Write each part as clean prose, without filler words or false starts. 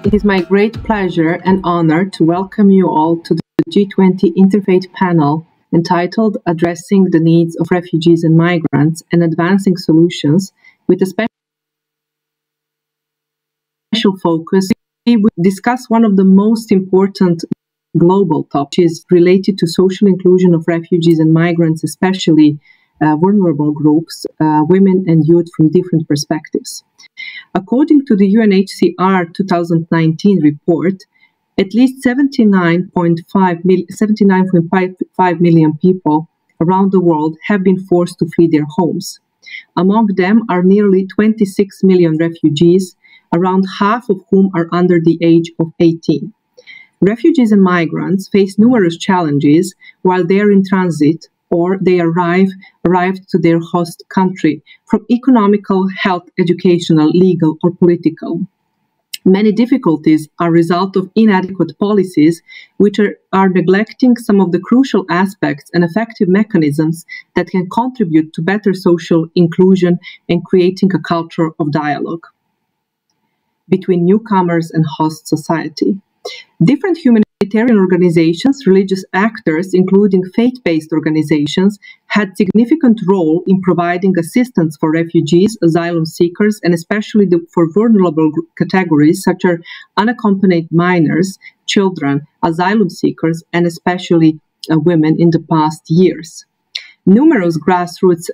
It is my great pleasure and honor to welcome you all to the G20 Interfaith panel entitled Addressing the Needs of Refugees and Migrants and Advancing Solutions, with a special focus. We will discuss one of the most important global topics related to social inclusion of refugees and migrants, especially vulnerable groups, women and youth from different perspectives. According to the UNHCR 2019 report, at least 79.5 million people around the world have been forced to flee their homes. Among them are nearly 26 million refugees, around half of whom are under the age of 18. Refugees and migrants face numerous challenges while they are in transit or they arrived to their host country, from economical, health, educational, legal, or political. Many difficulties are a result of inadequate policies, which are neglecting some of the crucial aspects and effective mechanisms that can contribute to better social inclusion and creating a culture of dialogue between newcomers and host society. Different humanitarian organizations, religious actors, including faith-based organizations, had significant role in providing assistance for refugees, asylum seekers, and especially for vulnerable categories such as unaccompanied minors, children, asylum seekers, and especially women in the past years. Numerous grassroots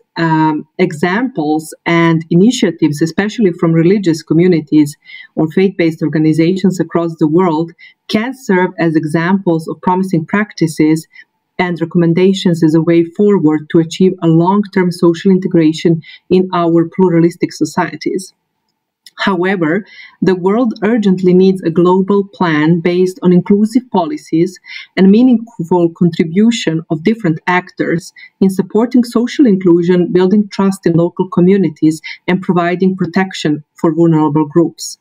examples and initiatives, especially from religious communities or faith-based organizations across the world, can serve as examples of promising practices and recommendations as a way forward to achieve a long-term social integration in our pluralistic societies. However, the world urgently needs a global plan based on inclusive policies and meaningful contribution of different actors in supporting social inclusion, building trust in local communities, and providing protection for vulnerable groups.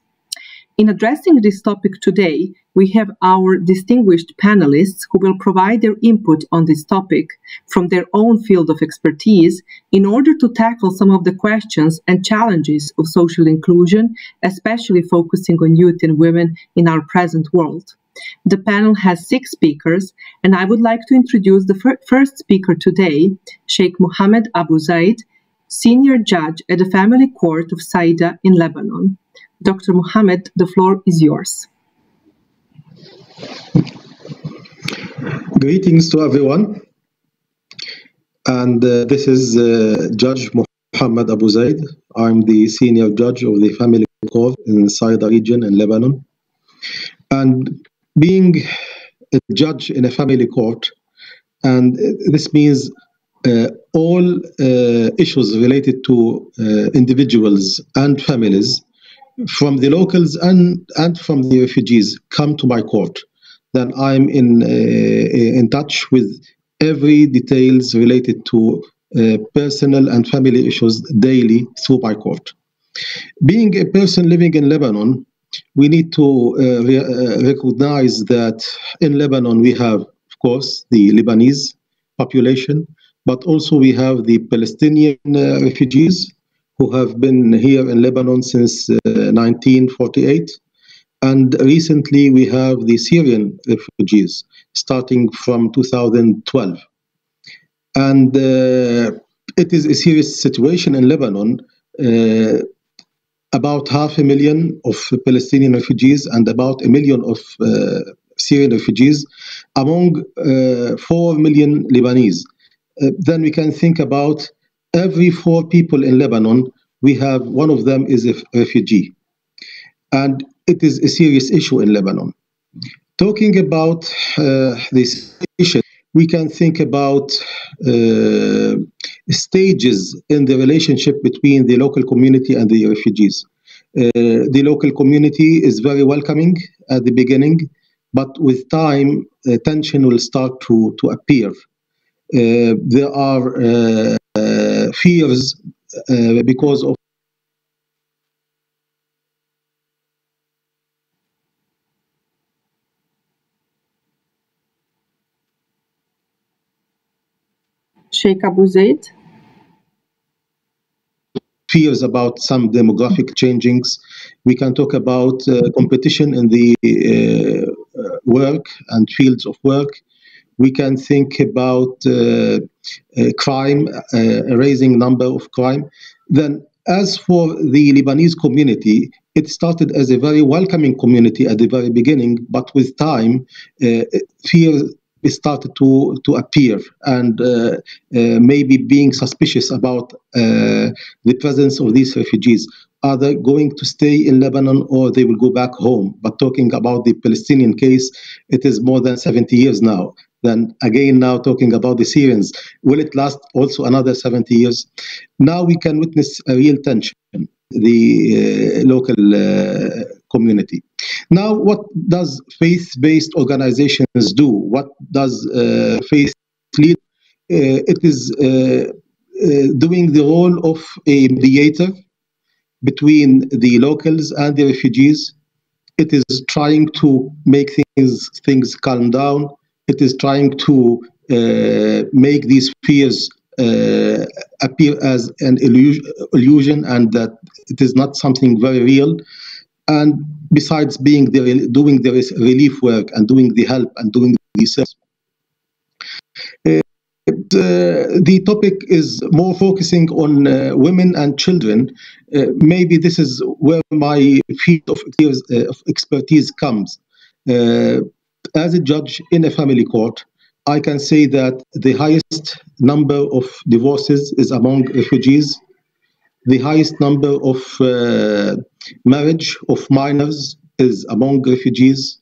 In addressing this topic today, we have our distinguished panelists who will provide their input on this topic from their own field of expertise in order to tackle some of the questions and challenges of social inclusion, especially focusing on youth and women in our present world. The panel has 6 speakers, and I would like to introduce the first speaker today, Sheikh Mohammed Abu Zaid, Senior Judge at the Family Court of Saida in Lebanon. Dr. Mohammed, the floor is yours. Greetings to everyone. And this is Judge Mohammed Abu Zaid. I'm the Senior Judge of the Family Court in Saida region in Lebanon. And being a judge in a family court, and this means all issues related to individuals and families from the locals and from the refugees come to my court. Then I'm in touch with every details related to personal and family issues daily through my court. Being a person living in Lebanon, we need to recognize that in Lebanon we have, of course, the Lebanese population, but also we have the Palestinian refugees who have been here in Lebanon since 1948. And recently we have the Syrian refugees starting from 2012. And it is a serious situation in Lebanon. About 500,000 of Palestinian refugees and about 1 million of Syrian refugees among 4 million Lebanese. Then we can think about every 4 people in Lebanon, we have one of them is a refugee. And it is a serious issue in Lebanon. Talking about this issue, we can think about stages in the relationship between the local community and the refugees. The local community is very welcoming at the beginning, but with time, tension will start to appear. There are fears because of Sheikh Abu Zaid. fears about some demographic changings. We can talk about competition in the work and fields of work. We can think about crime, a rising number of crime. Then, as for the Lebanese community, it started as a very welcoming community at the very beginning, but with time, fear started to appear, and maybe being suspicious about the presence of these refugees. Are they going to stay in Lebanon or they will go back home? But talking about the Palestinian case, it is more than 70 years now. Then again, now talking about the Syrians, will it last also another 70 years? Now we can witness a real tension, the local community. Now, what does faith-based organizations do? What does faith lead? It is doing the role of a mediator between the locals and the refugees. It is trying to make things calm down. It is trying to make these fears appear as an illusion, and that it is not something very real. And besides doing the relief work and doing the help and doing the service, the topic is more focusing on women and children. Maybe this is where my field of expertise comes. As a judge in a family court, I can say that the highest number of divorces is among refugees. The highest number of marriage of minors is among refugees.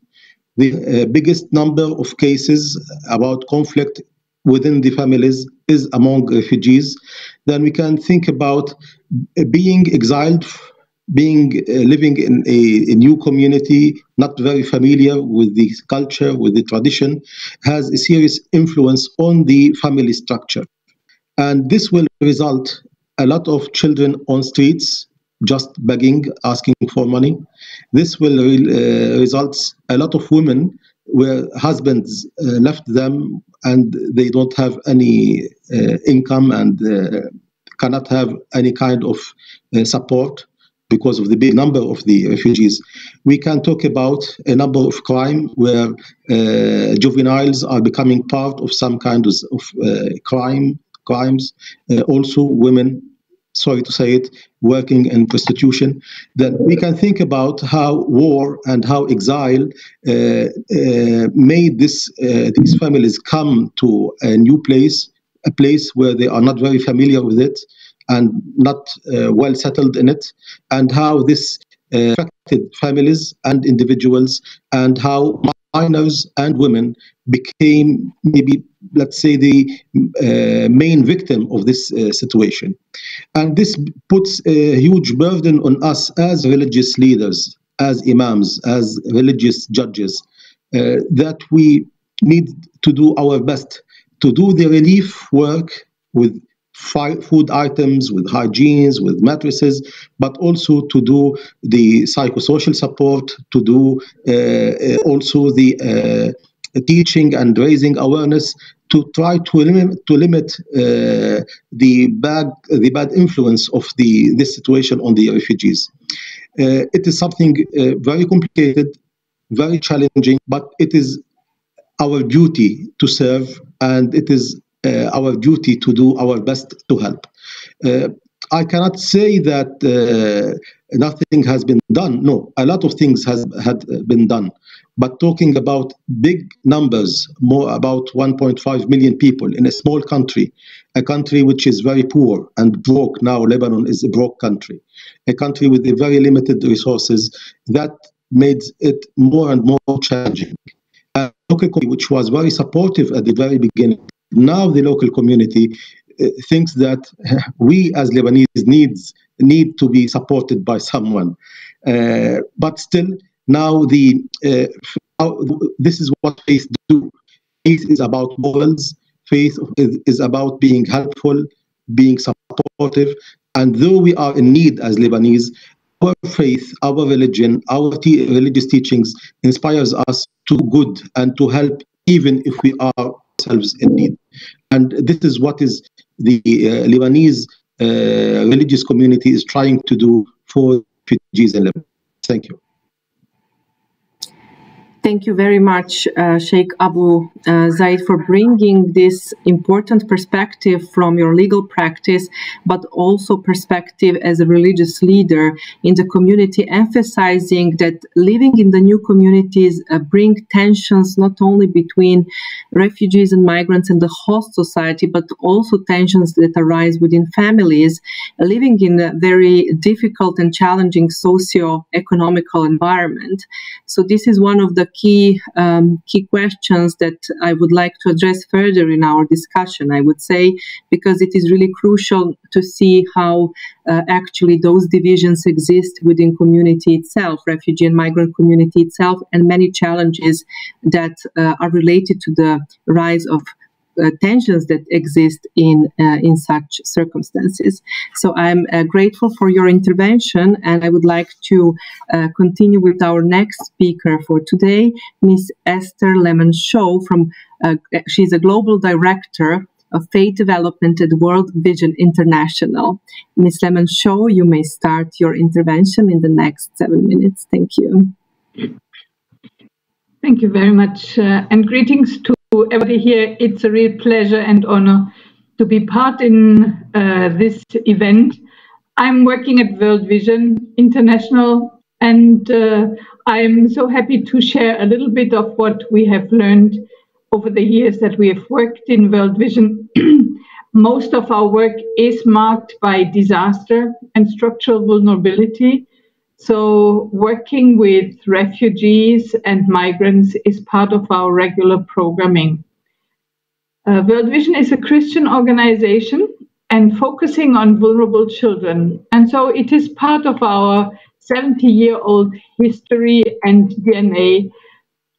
The biggest number of cases about conflict within the families is among refugees. Then we can think about being exiled, living in a new community, not very familiar with the culture, with the tradition, has a serious influence on the family structure. And this will result a lot of children on streets just begging, asking for money. This will result a lot of women where husbands left them and they don't have any income and cannot have any kind of support because of the big number of the refugees. We can talk about a number of crime where juveniles are becoming part of some kind of crimes. Also women, sorry to say it, working in prostitution. Then we can think about how war and how exile made these families come to a new place, a place where they are not very familiar with it and not well settled in it, and how this affected families and individuals, and how minors and women became maybe, let's say, the main victim of this situation. And this puts a huge burden on us as religious leaders, as imams, as religious judges, that we need to do our best to do the relief work with food items, with hygienes, with mattresses, but also to do the psychosocial support, to do also the teaching and raising awareness, to try to limit the bad influence of this situation on the refugees. It is something very complicated, very challenging, but it is our duty to serve, and it is our duty to do our best to help. I cannot say that nothing has been done. No, a lot of things had been done. But talking about big numbers, more about 1.5 million people in a small country, a country which is very poor and broke now. Lebanon is a broke country, a country with very limited resources, that made it more and more challenging. Local community, which was very supportive at the very beginning, now the local community thinks that we as Lebanese need to be supported by someone. But still, now this is what faith do. Faith is about morals. Faith is about being helpful, being supportive. And though we are in need as Lebanese, our faith, our religion, our religious teachings inspires us to do good and to help, even if we are ourselves in need. And this is what is the Lebanese religious community is trying to do for refugees in Lebanon. Thank you. Thank you very much, Sheikh Abu Zaid, for bringing this important perspective from your legal practice, but also perspective as a religious leader in the community, emphasizing that living in the new communities bring tensions not only between refugees and migrants and the host society, but also tensions that arise within families living in a very difficult and challenging socio-economical environment. So this is one of the key questions that I would like to address further in our discussion, I would say, because it is really crucial to see how actually those divisions exist within community itself, refugee and migrant community itself, and many challenges that are related to the rise of tensions that exist in such circumstances. So I'm grateful for your intervention, and I would like to continue with our next speaker for today, Ms. Esther Lemon-Shaw. She's a global director of faith development at World Vision International. Ms. Lemon-Shaw, you may start your intervention in the next 7 minutes. Thank you. Thank you very much, and greetings to everybody here. It's a real pleasure and honor to be part in this event. I'm working at World Vision International, and I'm so happy to share a little bit of what we have learned over the years that we have worked in World Vision. Most of our work is marked by disaster and structural vulnerability. So working with refugees and migrants is part of our regular programming. World Vision is a Christian organization and focusing on vulnerable children. And so it is part of our 70-year-old history and DNA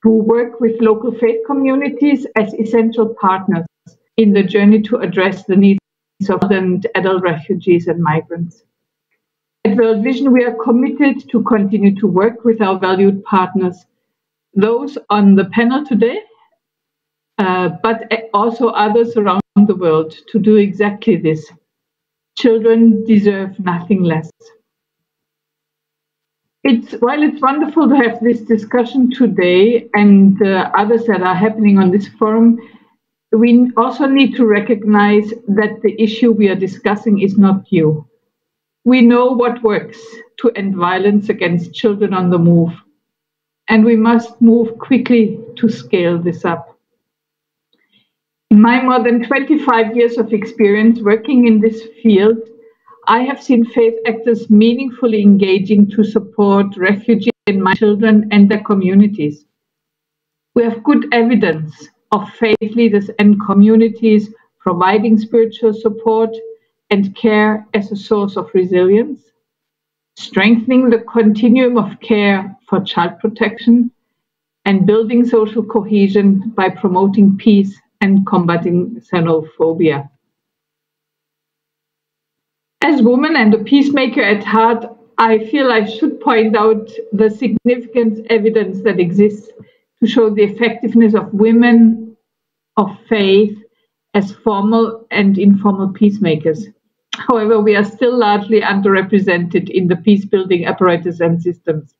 to work with local faith communities as essential partners in the journey to address the needs of adult refugees and migrants. At World Vision, we are committed to continue to work with our valued partners, those on the panel today, but also others around the world, to do exactly this. Children deserve nothing less. While it's wonderful to have this discussion today and others that are happening on this forum, we also need to recognize that the issue we are discussing is not new. We know what works to end violence against children on the move, and we must move quickly to scale this up. In my more than 25 years of experience working in this field, I have seen faith actors meaningfully engaging to support refugee and migrant children and their communities. We have good evidence of faith leaders and communities providing spiritual support and care as a source of resilience, strengthening the continuum of care for child protection, and building social cohesion by promoting peace and combating xenophobia. As a woman and a peacemaker at heart, I feel I should point out the significant evidence that exists to show the effectiveness of women of faith as formal and informal peacemakers. However, we are still largely underrepresented in the peace-building apparatus and systems.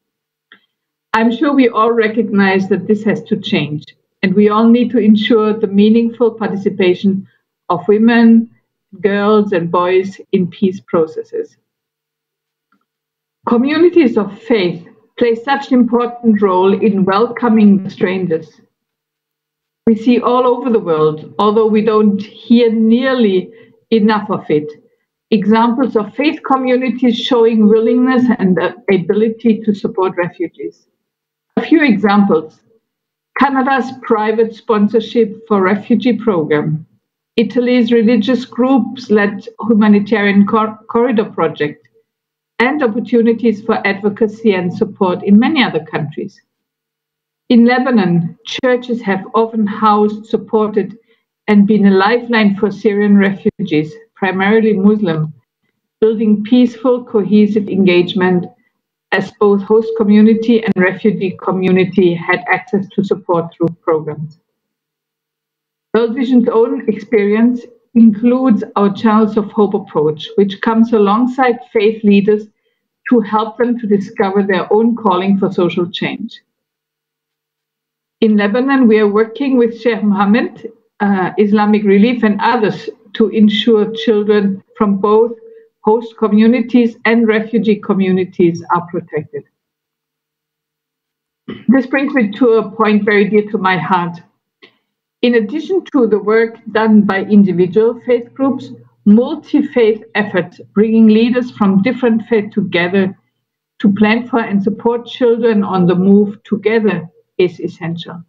I'm sure we all recognize that this has to change, and we all need to ensure the meaningful participation of women, girls, and boys in peace processes. Communities of faith play such an important role in welcoming strangers. We see all over the world, although we don't hear nearly enough of it, examples of faith communities showing willingness and ability to support refugees. A few examples: Canada's private sponsorship for refugee program, Italy's religious groups-led humanitarian corridor project, and opportunities for advocacy and support in many other countries. In Lebanon, churches have often housed, supported, and been a lifeline for Syrian refugees, primarily Muslim, building peaceful, cohesive engagement as both host community and refugee community had access to support through programs. World Vision's own experience includes our Channels of Hope approach, which comes alongside faith leaders to help them to discover their own calling for social change. In Lebanon, we are working with Sheikh Mohammed, Islamic Relief, and others to ensure children from both host communities and refugee communities are protected. This brings me to a point very dear to my heart. In addition to the work done by individual faith groups, multi-faith efforts bringing leaders from different faiths together to plan for and support children on the move together is essential.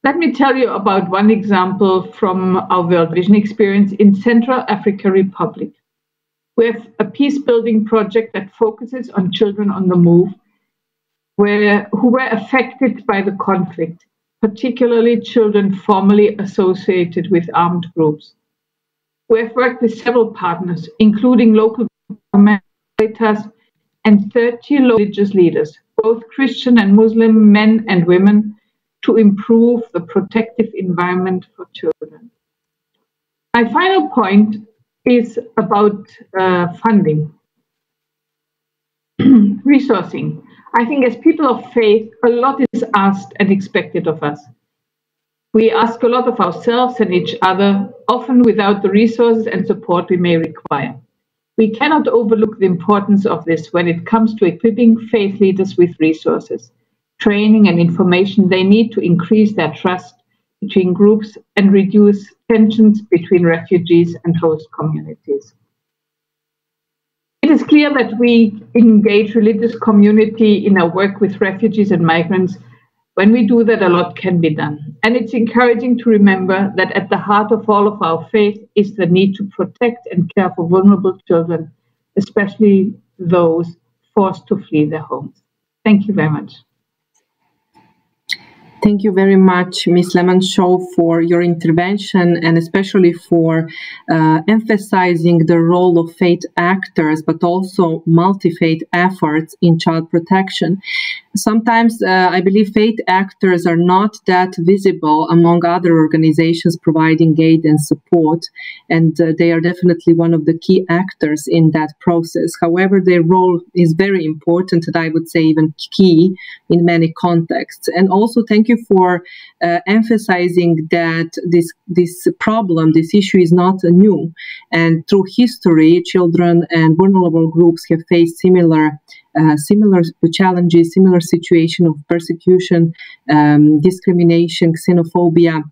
Let me tell you about one example from our World Vision experience in Central African Republic. We have a peace-building project that focuses on children on the move who were affected by the conflict, particularly children formerly associated with armed groups. We have worked with several partners, including local government and 30 religious leaders, both Christian and Muslim men and women, to improve the protective environment for children. My final point is about funding. Resourcing. I think as people of faith, a lot is asked and expected of us. We ask a lot of ourselves and each other, often without the resources and support we may require. We cannot overlook the importance of this when it comes to equipping faith leaders with resources, training and information they need to increase their trust between groups and reduce tensions between refugees and host communities. It is clear that we engage religious community in our work with refugees and migrants. When we do that, a lot can be done. And it's encouraging to remember that at the heart of all of our faith is the need to protect and care for vulnerable children, especially those forced to flee their homes. Thank you very much. Thank you very much, Ms. Lemon-Shaw, for your intervention and especially for emphasizing the role of faith actors, but also multi-faith efforts in child protection. Sometimes I believe faith actors are not that visible among other organizations providing aid and support, and they are definitely one of the key actors in that process. However, their role is very important, and I would say even key in many contexts. And also thank you for emphasizing that this problem, this issue is not new. And through history, children and vulnerable groups have faced similar challenges, similar situation of persecution, discrimination, xenophobia.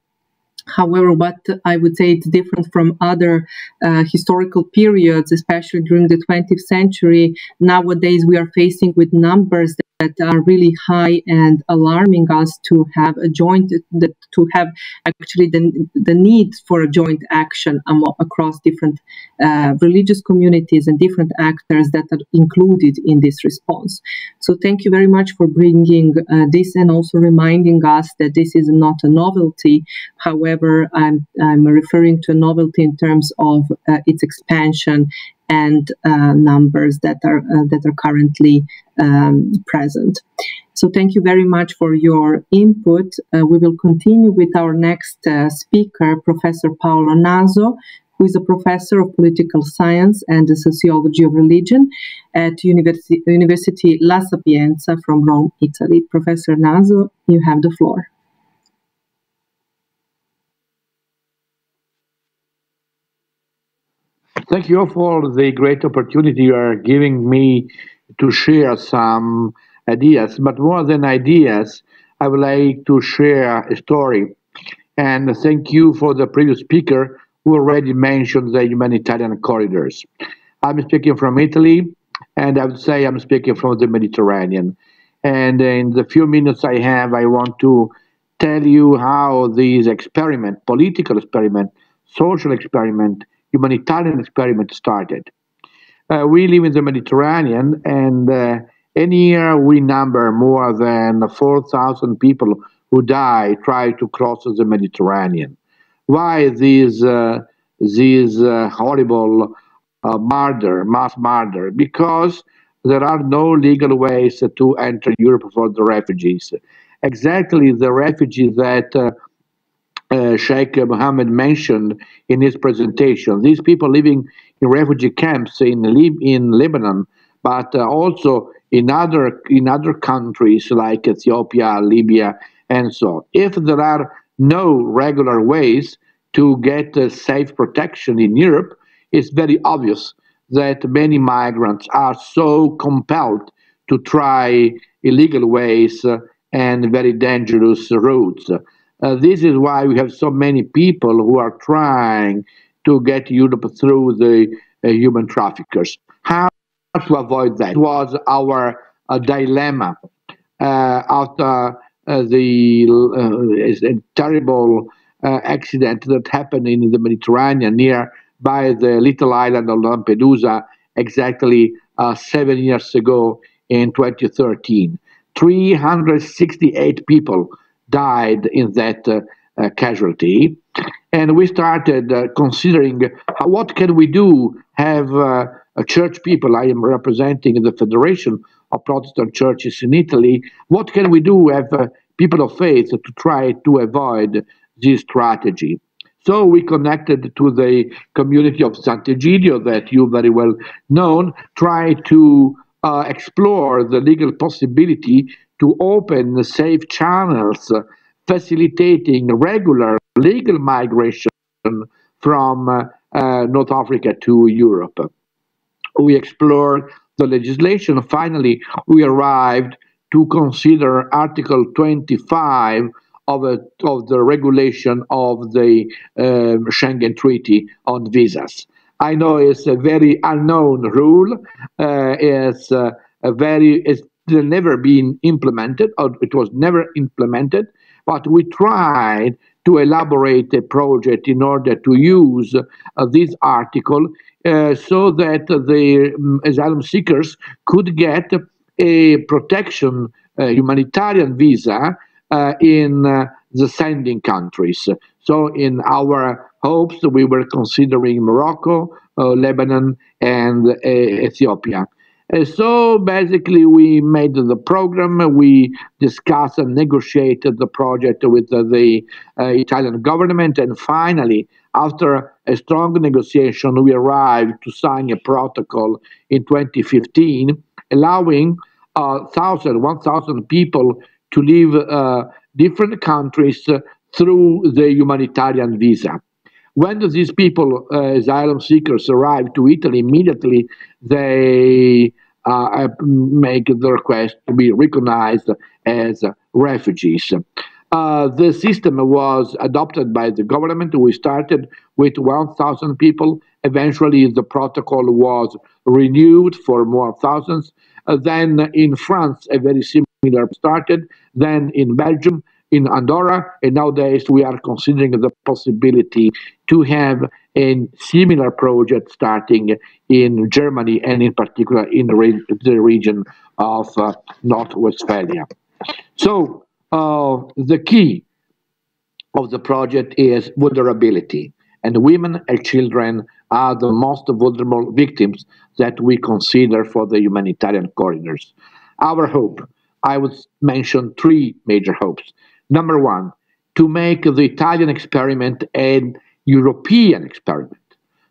However, what I would say it's different from other historical periods, especially during the 20th century. Nowadays, we are facing with numbers that are really high and alarming us to have a joint, to have actually the need for a joint action across different religious communities and different actors that are included in this response. So thank you very much for bringing this and also reminding us that this is not a novelty. However, I'm referring to a novelty in terms of its expansion and numbers that are currently present. So thank you very much for your input. We will continue with our next speaker, Professor Paolo Naso, who is a professor of political science and the sociology of religion at University La Sapienza from Rome, Italy. Professor Naso, you have the floor. Thank you for the great opportunity you are giving me to share some ideas. But more than ideas, I would like to share a story. And thank you for the previous speaker who already mentioned the humanitarian corridors. I'm speaking from Italy, and I would say I'm speaking from the Mediterranean. And in the few minutes I have, I want to tell you how this experiment, political experiment, social experiment, humanitarian experiment started. We live in the Mediterranean, and any year we number more than 4,000 people who try to cross the Mediterranean. Why this horrible mass murder? Because there are no legal ways to enter Europe for the refugees. Exactly the refugees that Sheikh Mohammed mentioned in his presentation. These people living in refugee camps in Lebanon, but also in other countries like Ethiopia, Libya, and so on. If there are no regular ways to get safe protection in Europe, it's very obvious that many migrants are so compelled to try illegal ways and very dangerous routes. This is why we have so many people who are trying to get Europe through the human traffickers. How to avoid that was our dilemma after the terrible accident that happened in the Mediterranean near by the little island of Lampedusa exactly 7 years ago in 2013. 368 people died in that casualty. And we started considering what can we do, have church people. I am representing the Federation of Protestant Churches in Italy. What can we do, have people of faith, to try to avoid this strategy? So we connected to the community of Sant'Egidio that you very well know, try to explore the legal possibility to open safe channels facilitating regular legal migration from North Africa to Europe. We explored the legislation. Finally, we arrived to consider Article 25 of the regulation of the Schengen Treaty on visas. I know it's a very unknown rule. It's never been implemented, or it was never implemented, but we tried to elaborate a project in order to use this article so that the asylum seekers could get a protection, humanitarian visa in the sending countries. So in our hopes, we were considering Morocco, Lebanon, and Ethiopia. So basically, we made the program, we discussed and negotiated the project with the Italian government, and finally, after a strong negotiation, we arrived to sign a protocol in 2015, allowing 1,000 people to leave different countries through the humanitarian visa. When these people, asylum seekers, arrive to Italy, immediately they make the request to be recognized as refugees. The system was adopted by the government. We started with 1,000 people. Eventually, the protocol was renewed for more thousands. Then in France, a very similar started. Then in Belgium, in Andorra, and nowadays we are considering the possibility to have a similar project starting in Germany, and in particular in the region of North Westphalia. So the key of the project is vulnerability, and women and children are the most vulnerable victims that we consider for the humanitarian corridors. Our hope, I would mention three major hopes. Number one, to make the Italian experiment an European experiment,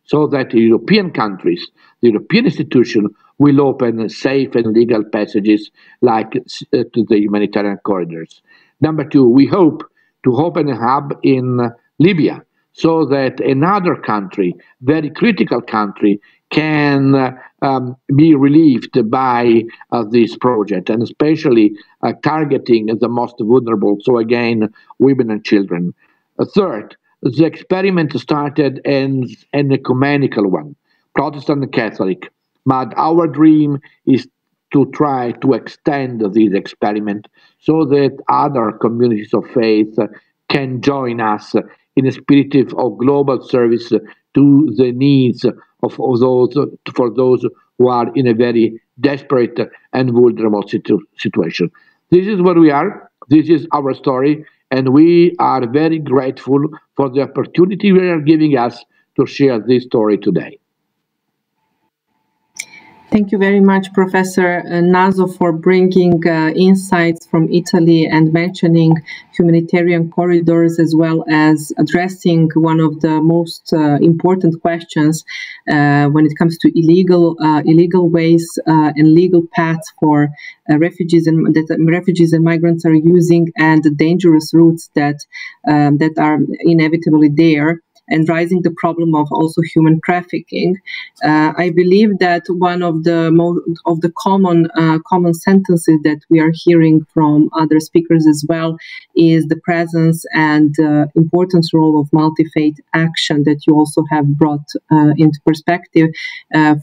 so that the European countries, the European institution, will open safe and legal passages like to the humanitarian corridors. Number two, we hope to open a hub in Libya, so that another country, very critical country, can be relieved by this project, and especially targeting the most vulnerable, so again, women and children. Third, the experiment started as an ecumenical one, Protestant and Catholic, but our dream is to try to extend this experiment so that other communities of faith can join us in a spirit of global service to the needs of those, for those who are in a very desperate and vulnerable situation. This is where we are. This is our story, and we are very grateful for the opportunity you are giving us to share this story today. Thank you very much, Professor Naso, for bringing insights from Italy and mentioning humanitarian corridors, as well as addressing one of the most important questions when it comes to illegal ways and legal paths for refugees and migrants are using, and the dangerous routes that are inevitably there, and raising the problem of also human trafficking. I believe that one of the common sentences that we are hearing from other speakers as well is the presence and importance role of multi-faith action that you also have brought into perspective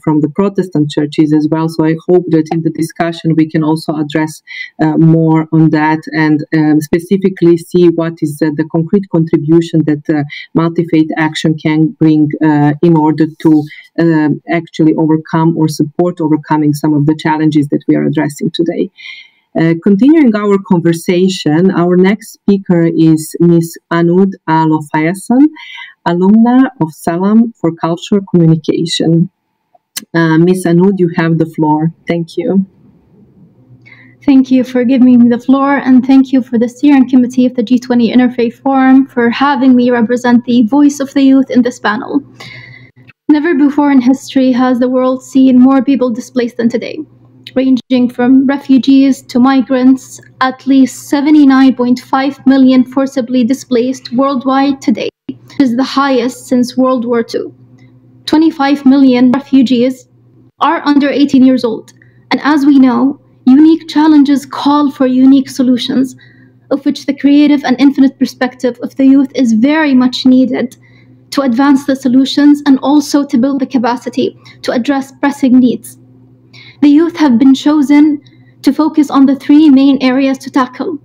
from the Protestant churches as well. So I hope that in the discussion we can also address more on that and specifically see what is the concrete contribution that multi-faith action can bring in order to actually overcome or support overcoming some of the challenges that we are addressing today. Continuing our conversation, our next speaker is Ms. Anud Al-Fayasan, alumna of Salam for Cultural Communication. Ms. Anud, you have the floor. Thank you. Thank you for giving me the floor, and thank you for the Syrian Committee of the G20 Interfaith Forum for having me represent the voice of the youth in this panel. Never before in history has the world seen more people displaced than today, ranging from refugees to migrants. At least 79.5 million forcibly displaced worldwide today, which is the highest since World War II. 25 million refugees are under 18 years old, and as we know, unique challenges call for unique solutions, of which the creative and infinite perspective of the youth is very much needed to advance the solutions and also to build the capacity to address pressing needs. The youth have been chosen to focus on the three main areas to tackle,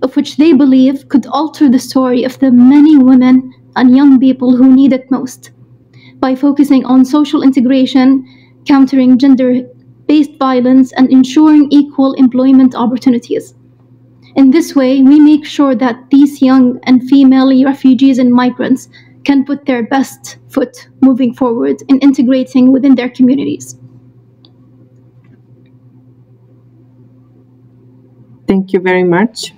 of which they believe could alter the story of the many women and young people who need it most, by focusing on social integration, countering gender-based violence, and ensuring equal employment opportunities. In this way, we make sure that these young and female refugees and migrants can put their best foot moving forward in integrating within their communities. Thank you very much.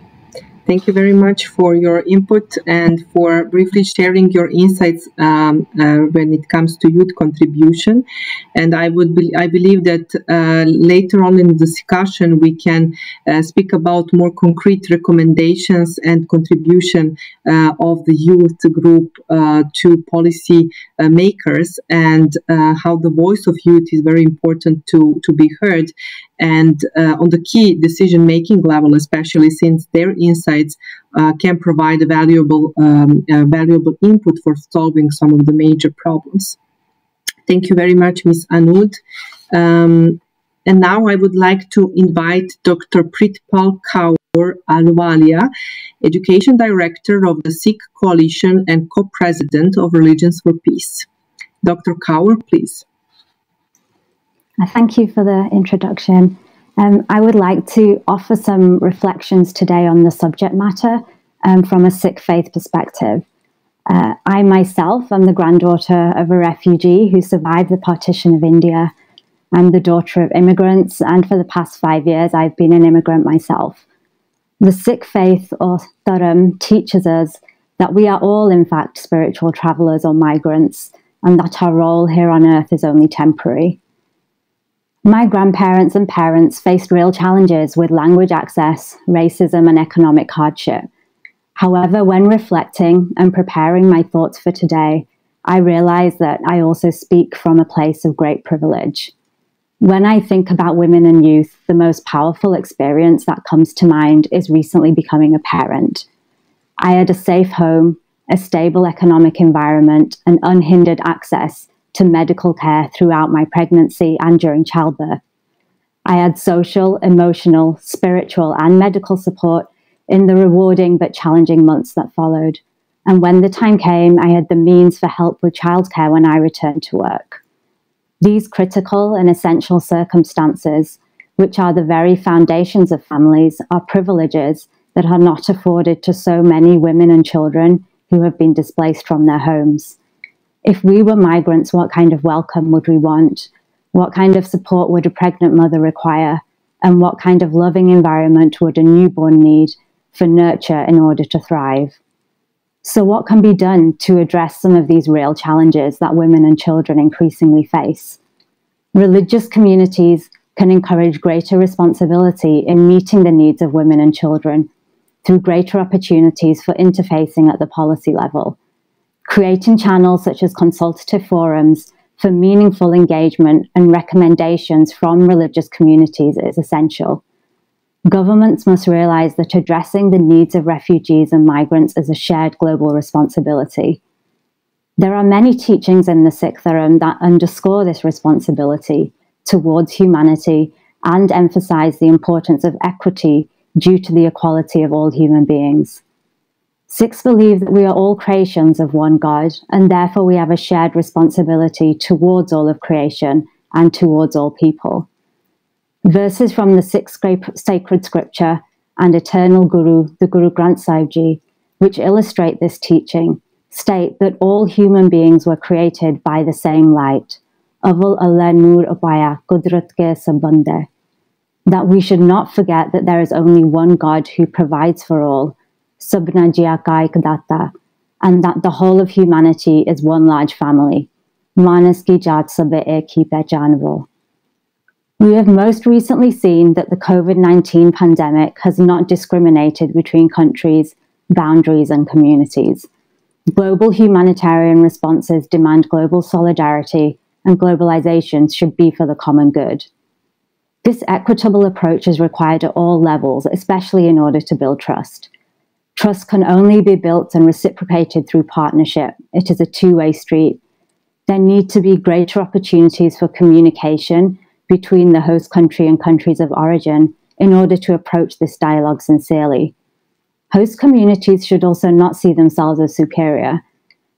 Thank you very much for your input and for briefly sharing your insights when it comes to youth contribution. And I believe that later on in the discussion we can speak about more concrete recommendations and contribution of the youth group to policy makers, and how the voice of youth is very important to be heard, and on the key decision-making level, especially since their insights can provide a valuable input for solving some of the major problems. Thank you very much, Ms. Anud. And now I would like to invite Dr. Pritpal Kaur Ahluwalia, Education Director of the Sikh Coalition and Co-President of Religions for Peace. Dr. Kaur, please. Thank you for the introduction. I would like to offer some reflections today on the subject matter from a Sikh faith perspective. I myself am the granddaughter of a refugee who survived the partition of India. I'm the daughter of immigrants, and for the past 5 years I've been an immigrant myself. The Sikh faith, or Dharam, teaches us that we are all in fact spiritual travelers or migrants, and that our role here on earth is only temporary. My grandparents and parents faced real challenges with language access, racism, and economic hardship. However, when reflecting and preparing my thoughts for today, I realize that I also speak from a place of great privilege. When I think about women and youth, the most powerful experience that comes to mind is recently becoming a parent. I had a safe home, a stable economic environment, and unhindered access to medical care throughout my pregnancy and during childbirth. I had social, emotional, spiritual, and medical support in the rewarding but challenging months that followed. And when the time came, I had the means for help with childcare when I returned to work. These critical and essential circumstances, which are the very foundations of families, are privileges that are not afforded to so many women and children who have been displaced from their homes. If we were migrants, what kind of welcome would we want? What kind of support would a pregnant mother require? And what kind of loving environment would a newborn need for nurture in order to thrive? So what can be done to address some of these real challenges that women and children increasingly face? Religious communities can encourage greater responsibility in meeting the needs of women and children through greater opportunities for interfacing at the policy level. Creating channels such as consultative forums for meaningful engagement and recommendations from religious communities is essential. Governments must realize that addressing the needs of refugees and migrants is a shared global responsibility. There are many teachings in the Sikh Dharma that underscore this responsibility towards humanity and emphasize the importance of equity due to the equality of all human beings. Sikhs believe that we are all creations of one God, and therefore we have a shared responsibility towards all of creation and towards all people. Verses from the Sikh sacred scripture and eternal Guru, the Guru Granth Sahib Ji, which illustrate this teaching, state that all human beings were created by the same light, Aval Allah Noor Abaya Qudrat ke Sabande, that we should not forget that there is only one God who provides for all, Sabna Jia Kai Kadata, and that the whole of humanity is one large family, Manas ki Jat Sabe Ek hi Pehchanvo. We have most recently seen that the COVID-19 pandemic has not discriminated between countries, boundaries, and communities. Global humanitarian responses demand global solidarity, and globalization should be for the common good. This equitable approach is required at all levels, especially in order to build trust. Trust can only be built and reciprocated through partnership. It is a two-way street. There need to be greater opportunities for communication between the host country and countries of origin in order to approach this dialogue sincerely. Host communities should also not see themselves as superior.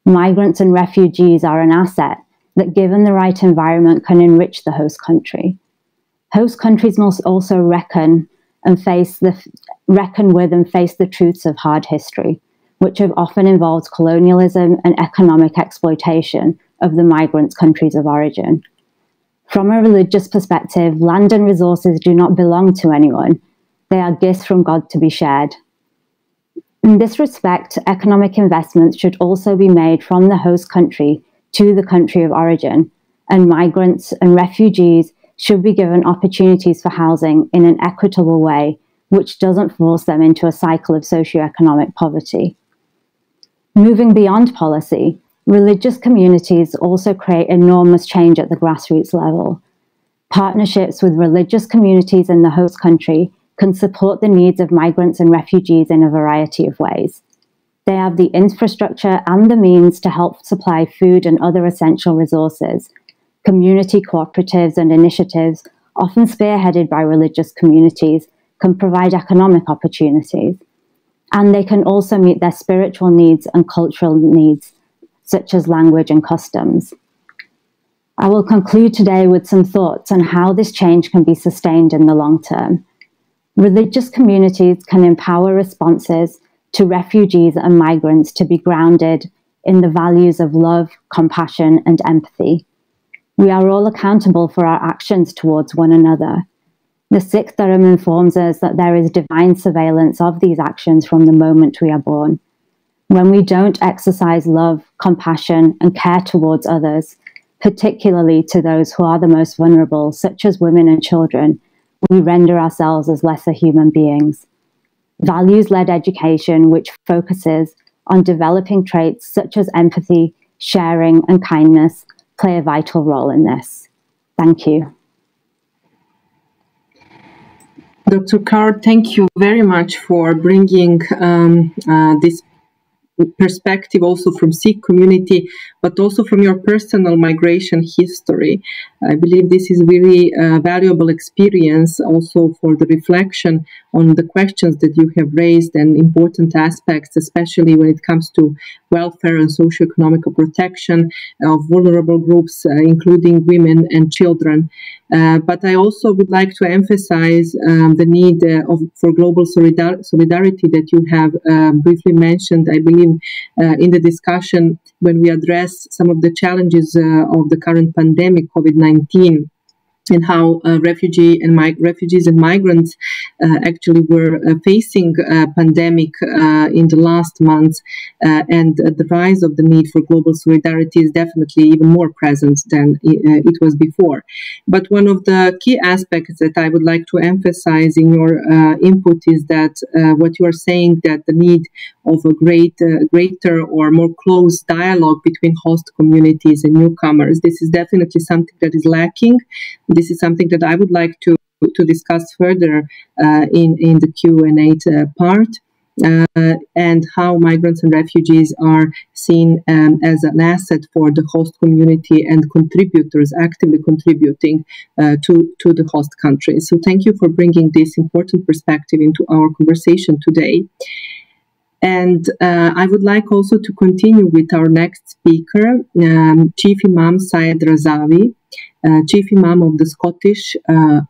Migrants and refugees are an asset that, given the right environment, can enrich the host country. Host countries must also reckon with and face the truths of hard history, which have often involved colonialism and economic exploitation of the migrants' countries of origin. From a religious perspective, land and resources do not belong to anyone. They are gifts from God to be shared. In this respect, economic investments should also be made from the host country to the country of origin, and migrants and refugees should be given opportunities for housing in an equitable way, which doesn't force them into a cycle of socioeconomic poverty. Moving beyond policy, religious communities also create enormous change at the grassroots level. Partnerships with religious communities in the host country can support the needs of migrants and refugees in a variety of ways. They have the infrastructure and the means to help supply food and other essential resources. Community cooperatives and initiatives, often spearheaded by religious communities, can provide economic opportunities. And they can also meet their spiritual needs and cultural needs, such as language and customs. I will conclude today with some thoughts on how this change can be sustained in the long term. Religious communities can empower responses to refugees and migrants to be grounded in the values of love, compassion, and empathy. We are all accountable for our actions towards one another. The Sikh Dharma informs us that there is divine surveillance of these actions from the moment we are born. When we don't exercise love, compassion, and care towards others, particularly to those who are the most vulnerable, such as women and children, we render ourselves as lesser human beings. Values-led education, which focuses on developing traits such as empathy, sharing, and kindness, play a vital role in this. Thank you. Dr. Card, thank you very much for bringing this perspective also from Sikh community, but also from your personal migration history. I believe this is really a valuable experience also for the reflection on the questions that you have raised and important aspects, especially when it comes to welfare and socioeconomic protection of vulnerable groups, including women and children. But I also would like to emphasize the need for global solidarity that you have briefly mentioned, I believe, in the discussion when we address some of the challenges of the current pandemic, COVID-19. and how refugees and migrants actually were facing a pandemic in the last months, and the rise of the need for global solidarity is definitely even more present than it was before. But one of the key aspects that I would like to emphasize in your input is that what you are saying, that the need of a greater or more close dialogue between host communities and newcomers, this is definitely something that is lacking. This is something that I would like to discuss further in the Q&A part, and how migrants and refugees are seen as an asset for the host community and contributors, actively contributing to the host country. So thank you for bringing this important perspective into our conversation today. And I would like also to continue with our next speaker, Chief Imam Syed Razavi, Chief Imam of the Scottish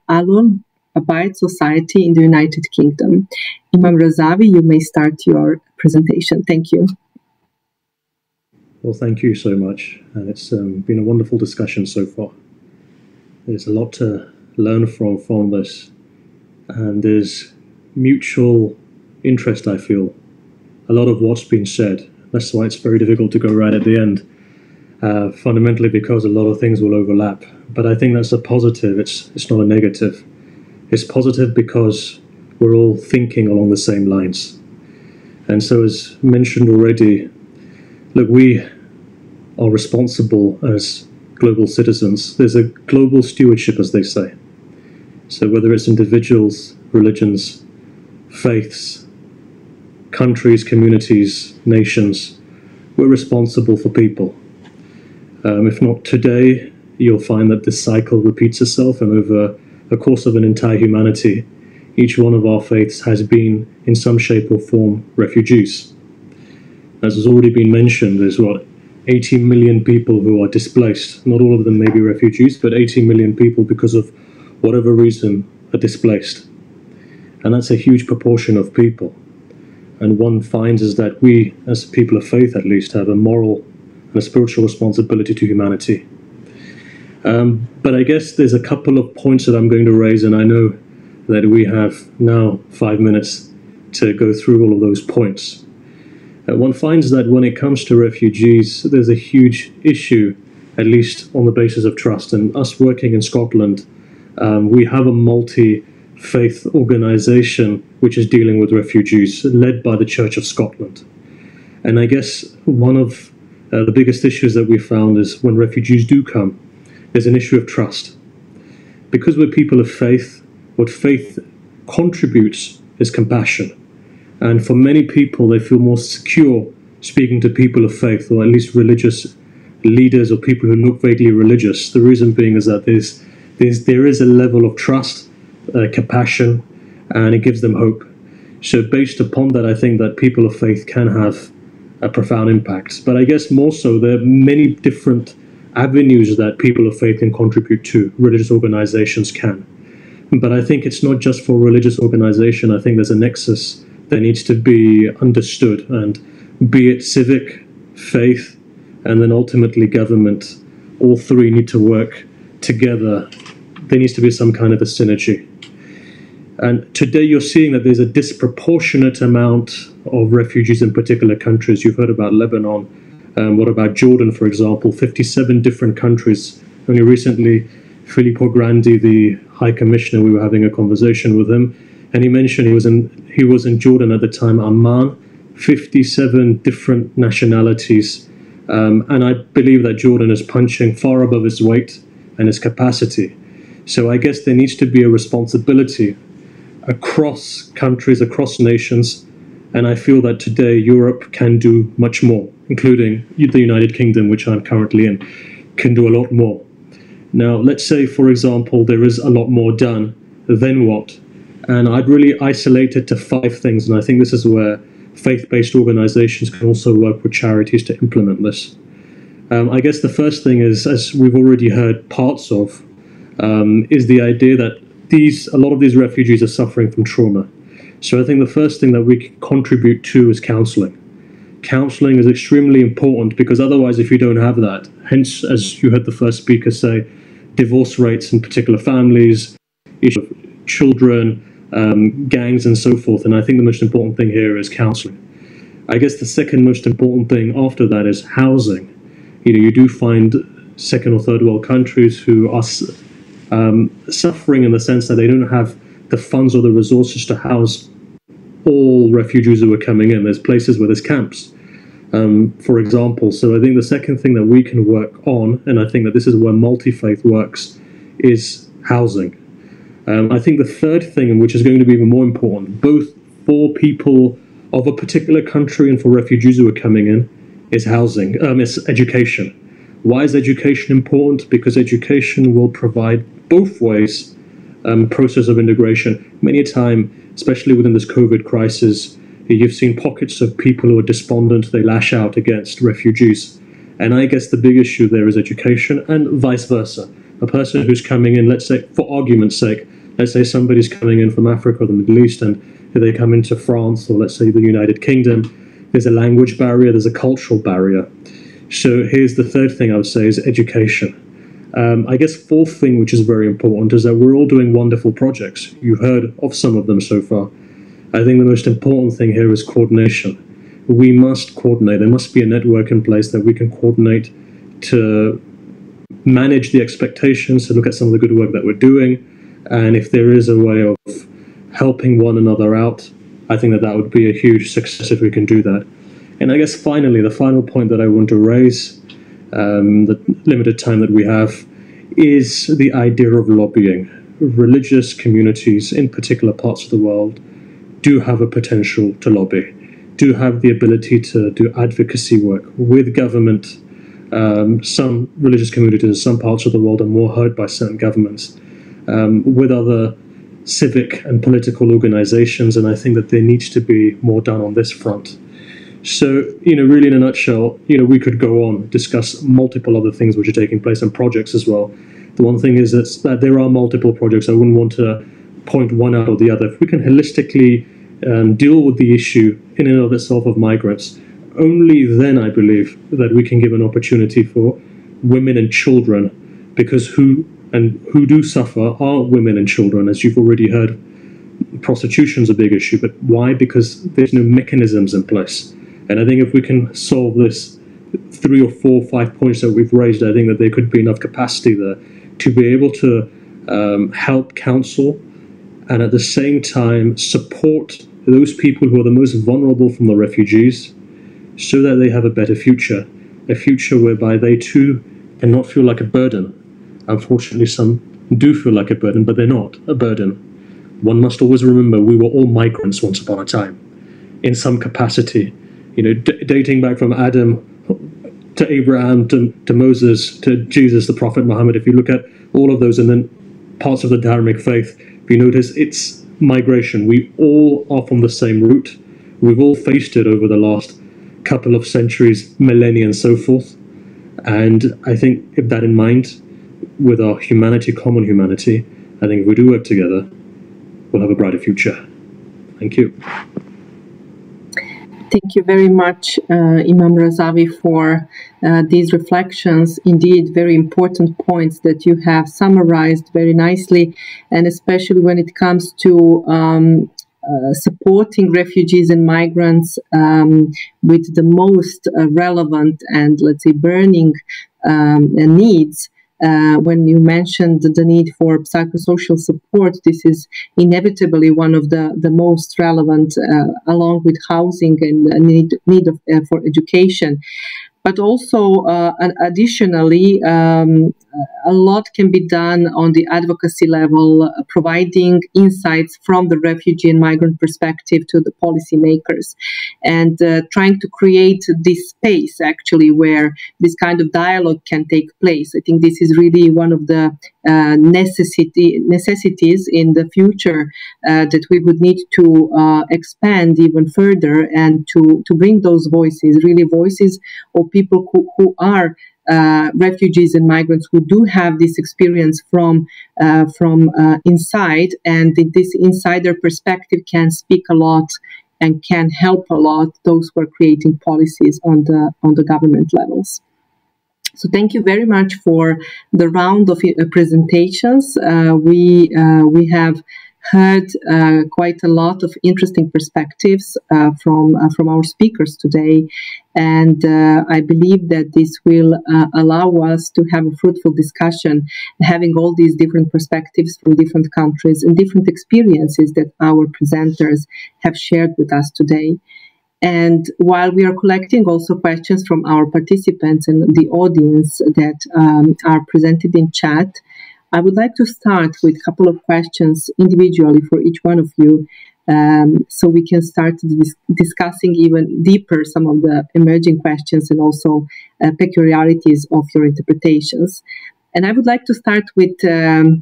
Alol Abide Society in the United Kingdom. Imam Razavi, you may start your presentation. Thank you. Well, thank you so much. And it's been a wonderful discussion so far. There's a lot to learn from this. And there's mutual interest, I feel. A lot of what's been said. That's why it's very difficult to go right at the end, fundamentally because a lot of things will overlap. But I think that's a positive. It's not a negative. It's positive because we're all thinking along the same lines. And so, as mentioned already, look, we are responsible as global citizens. There's a global stewardship, as they say. So whether it's individuals, religions, faiths, countries, communities, nations, we're responsible for people. If not today, you'll find that this cycle repeats itself, and over the course of an entire humanity, each one of our faiths has been, in some shape or form, refugees. As has already been mentioned, there's 80 million people who are displaced. Not all of them may be refugees, but 80 million people, because of whatever reason, are displaced. And that's a huge proportion of people. And one finds is that we, as people of faith at least, have a moral and a spiritual responsibility to humanity. But I guess there's a couple of points that I'm going to raise, and I know that we have now 5 minutes to go through all of those points. One finds that when it comes to refugees, there's a huge issue, at least on the basis of trust. And us working in Scotland, we have a multi-faith organisation which is dealing with refugees, led by the Church of Scotland. And I guess one of the biggest issues that we found is when refugees do come, there's an issue of trust. Because we're people of faith, what faith contributes is compassion. And for many people, they feel more secure speaking to people of faith, or at least religious leaders or people who look vaguely religious. The reason being is that there is a level of trust, compassion, and it gives them hope. So based upon that, I think that people of faith can have a profound impact. But I guess more so, there are many different avenues that people of faith can contribute to, religious organizations can. But I think it's not just for religious organization. I think there's a nexus that needs to be understood, and be it civic, faith, and then ultimately government, all three need to work together. There needs to be some kind of a synergy. And today you're seeing that there's a disproportionate amount of refugees in particular countries. You've heard about Lebanon. What about Jordan, for example? 57 different countries. Only recently, Filippo Grandi, the High Commissioner, we were having a conversation with him, and he mentioned he was in Jordan at the time, Amman, 57 different nationalities. And I believe that Jordan is punching far above its weight and its capacity. So I guess there needs to be a responsibility across countries, across nations, and I feel that today Europe can do much more, including the United Kingdom, which I'm currently in, can do a lot more. Now, let's say, for example, there is a lot more done, then what? And I'd really isolate it to 5 things, and I think this is where faith-based organizations can also work with charities to implement this. I guess the first thing is, as we've already heard parts of, is the idea that a lot of these refugees are suffering from trauma. So I think the first thing that we can contribute to is counseling. Counseling is extremely important, because otherwise, if you don't have that, hence, as you heard the first speaker say, divorce rates in particular families, issue of children, gangs and so forth. And I think the most important thing here is counseling. I guess the second most important thing after that is housing. You do find second or third world countries who are suffering in the sense that they don't have the funds or the resources to house all refugees who are coming in. There's places where there's camps, for example. So I think the second thing that we can work on, and I think that this is where multi-faith works, is housing. I think the third thing, which is going to be even more important, both for people of a particular country and for refugees who are coming in, is housing, is education. Why is education important? Because education will provide both ways process of integration. Many a time, especially within this COVID crisis, you've seen pockets of people who are despondent, they lash out against refugees. And I guess the big issue there is education, and vice versa. A person who's coming in, let's say, for argument's sake, let's say somebody's coming in from Africa or the Middle East and they come into France or let's say the United Kingdom, there's a language barrier, there's a cultural barrier. So here's the third thing I would say is education. I guess fourth thing, which is very important, is that we're all doing wonderful projects. You've heard of some of them so far. I think the most important thing here is coordination. We must coordinate. There must be a network in place that we can coordinate to manage the expectations, to look at some of the good work that we're doing. And if there is a way of helping one another out, I think that that would be a huge success if we can do that. And I guess finally, the final point that I want to raise, the limited time that we have, is the idea of lobbying. Religious communities in particular parts of the world do have a potential to lobby, do have the ability to do advocacy work with government. Some religious communities in some parts of the world are more heard by certain governments, with other civic and political organizations, and I think that there needs to be more done on this front. So, really in a nutshell, we could go on, discuss multiple other things which are taking place and projects as well. The one thing is that there are multiple projects. I wouldn't want to point one out or the other. If we can holistically deal with the issue in and of itself of migrants, only then I believe that we can give an opportunity for women and children, because who do suffer are women and children. As you've already heard, prostitution's a big issue, but why? Because there's no mechanisms in place. And I think if we can solve this 3 or 4 or 5 points that we've raised, I think that there could be enough capacity there to be able to help counsel and at the same time support those people who are the most vulnerable from the refugees so that they have a better future, a future whereby they too cannot feel like a burden. Unfortunately, some do feel like a burden, but they're not a burden. One must always remember we were all migrants once upon a time, in some capacity. Dating back from Adam to Abraham to Moses to Jesus, the Prophet Muhammad. If you look at all of those and then parts of the Dharmic faith, if you notice, it's migration. We all are from the same root. We've all faced it over the last couple of centuries, millennia, and so forth. And I think if that in mind, with our humanity, common humanity, I think if we do work together, we'll have a brighter future. Thank you. Thank you very much, Imam Razavi, for these reflections. Indeed, very important points that you have summarized very nicely, and especially when it comes to supporting refugees and migrants with the most relevant and, let's say, burning needs. When you mentioned the need for psychosocial support, this is inevitably one of the most relevant, along with housing and need for education. But also, additionally, a lot can be done on the advocacy level, providing insights from the refugee and migrant perspective to the policymakers, and trying to create this space, actually, where this kind of dialogue can take place. I think this is really one of the necessities in the future that we would need to expand even further, and to bring those voices, really voices of people who are refugees and migrants, who do have this experience from inside, and this insider perspective can speak a lot and can help a lot those who are creating policies on the government levels. So thank you very much for the round of presentations. We have heard quite a lot of interesting perspectives from our speakers today, and I believe that this will allow us to have a fruitful discussion, having all these different perspectives from different countries and different experiences that our presenters have shared with us today. And while we are collecting also questions from our participants and the audience that are presented in chat, I would like to start with a couple of questions individually for each one of you, so we can start discussing even deeper some of the emerging questions and also peculiarities of your interpretations. And I would like to start with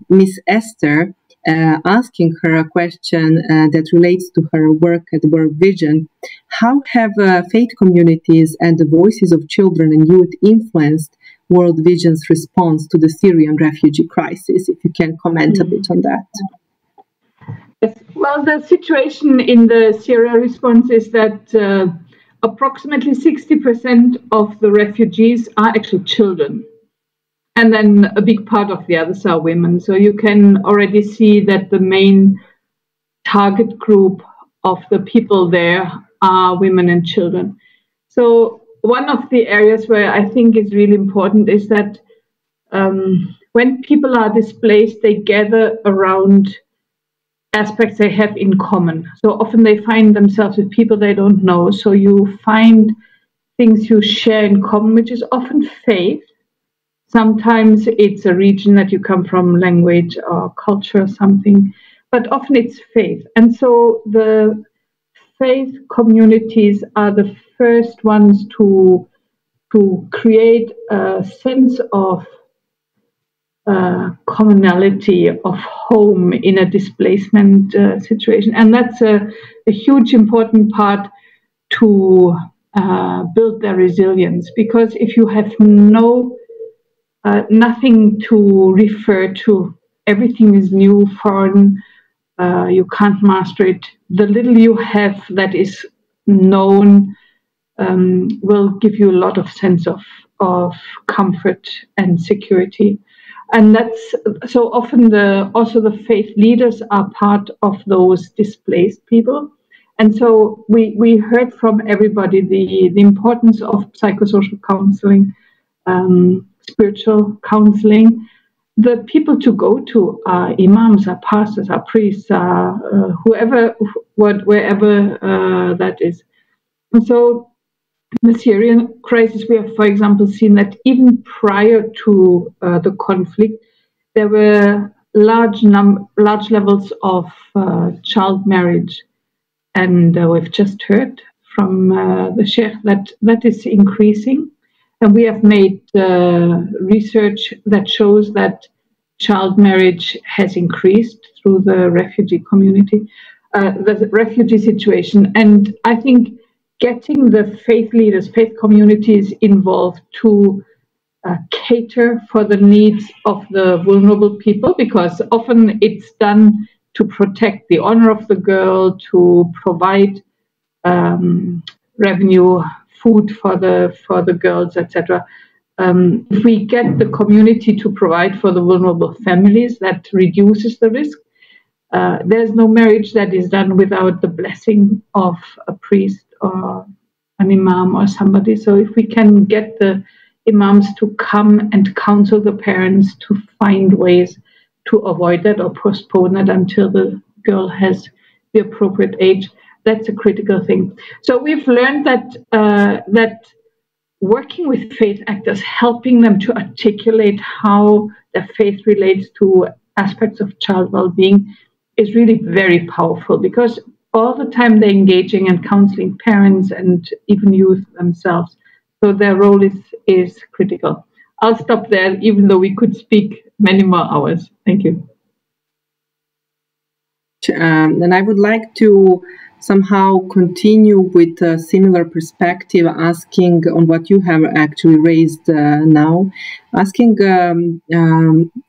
Miss Esther, asking her a question that relates to her work at World Vision. How have faith communities and the voices of children and youth influenced World Vision's response to the Syrian refugee crisis? If you can comment a bit on that. Yes. Well, the situation in the Syria response is that approximately 60% of the refugees are actually children. And then a big part of the others are women. So you can already see that the main target group of the people there are women and children. So one of the areas where I think is really important is that when people are displaced, they gather around aspects they have in common. So often they find themselves with people they don't know. So you find things you share in common, which is often faith. Sometimes it's a region that you come from, language or culture or something, but often it's faith. And so the faith communities are the first ones to create a sense of commonality, of home in a displacement situation. And that's a huge important part to build their resilience, because if you have nothing to refer to, everything is new, foreign, you can't master it. The little you have that is known will give you a lot of sense of comfort and security. And that's so often also the faith leaders are part of those displaced people. And so we heard from everybody the importance of psychosocial counseling, spiritual counseling. The people to go to are imams, are pastors, are priests, are wherever that is. And so in the Syrian crisis, we have, for example, seen that even prior to the conflict, there were large levels of child marriage. And we've just heard from the Sheikh that is increasing. And we have made research that shows that child marriage has increased through the refugee community, the refugee situation. And I think getting the faith leaders, faith communities involved to cater for the needs of the vulnerable people, because often it's done to protect the honor of the girl, to provide revenue, food for the girls, etc. If we get the community to provide for the vulnerable families, that reduces the risk. There's no marriage that is done without the blessing of a priest or an imam or somebody. So if we can get the imams to come and counsel the parents to find ways to avoid that or postpone it until the girl has the appropriate age, that's a critical thing. So we've learned that working with faith actors, helping them to articulate how their faith relates to aspects of child well-being is really very powerful, because all the time they're engaging and counseling parents and even youth themselves. So their role is critical. I'll stop there, even though we could speak many more hours. Thank you. And I would like to somehow continue with a similar perspective, asking on what you have actually raised now, asking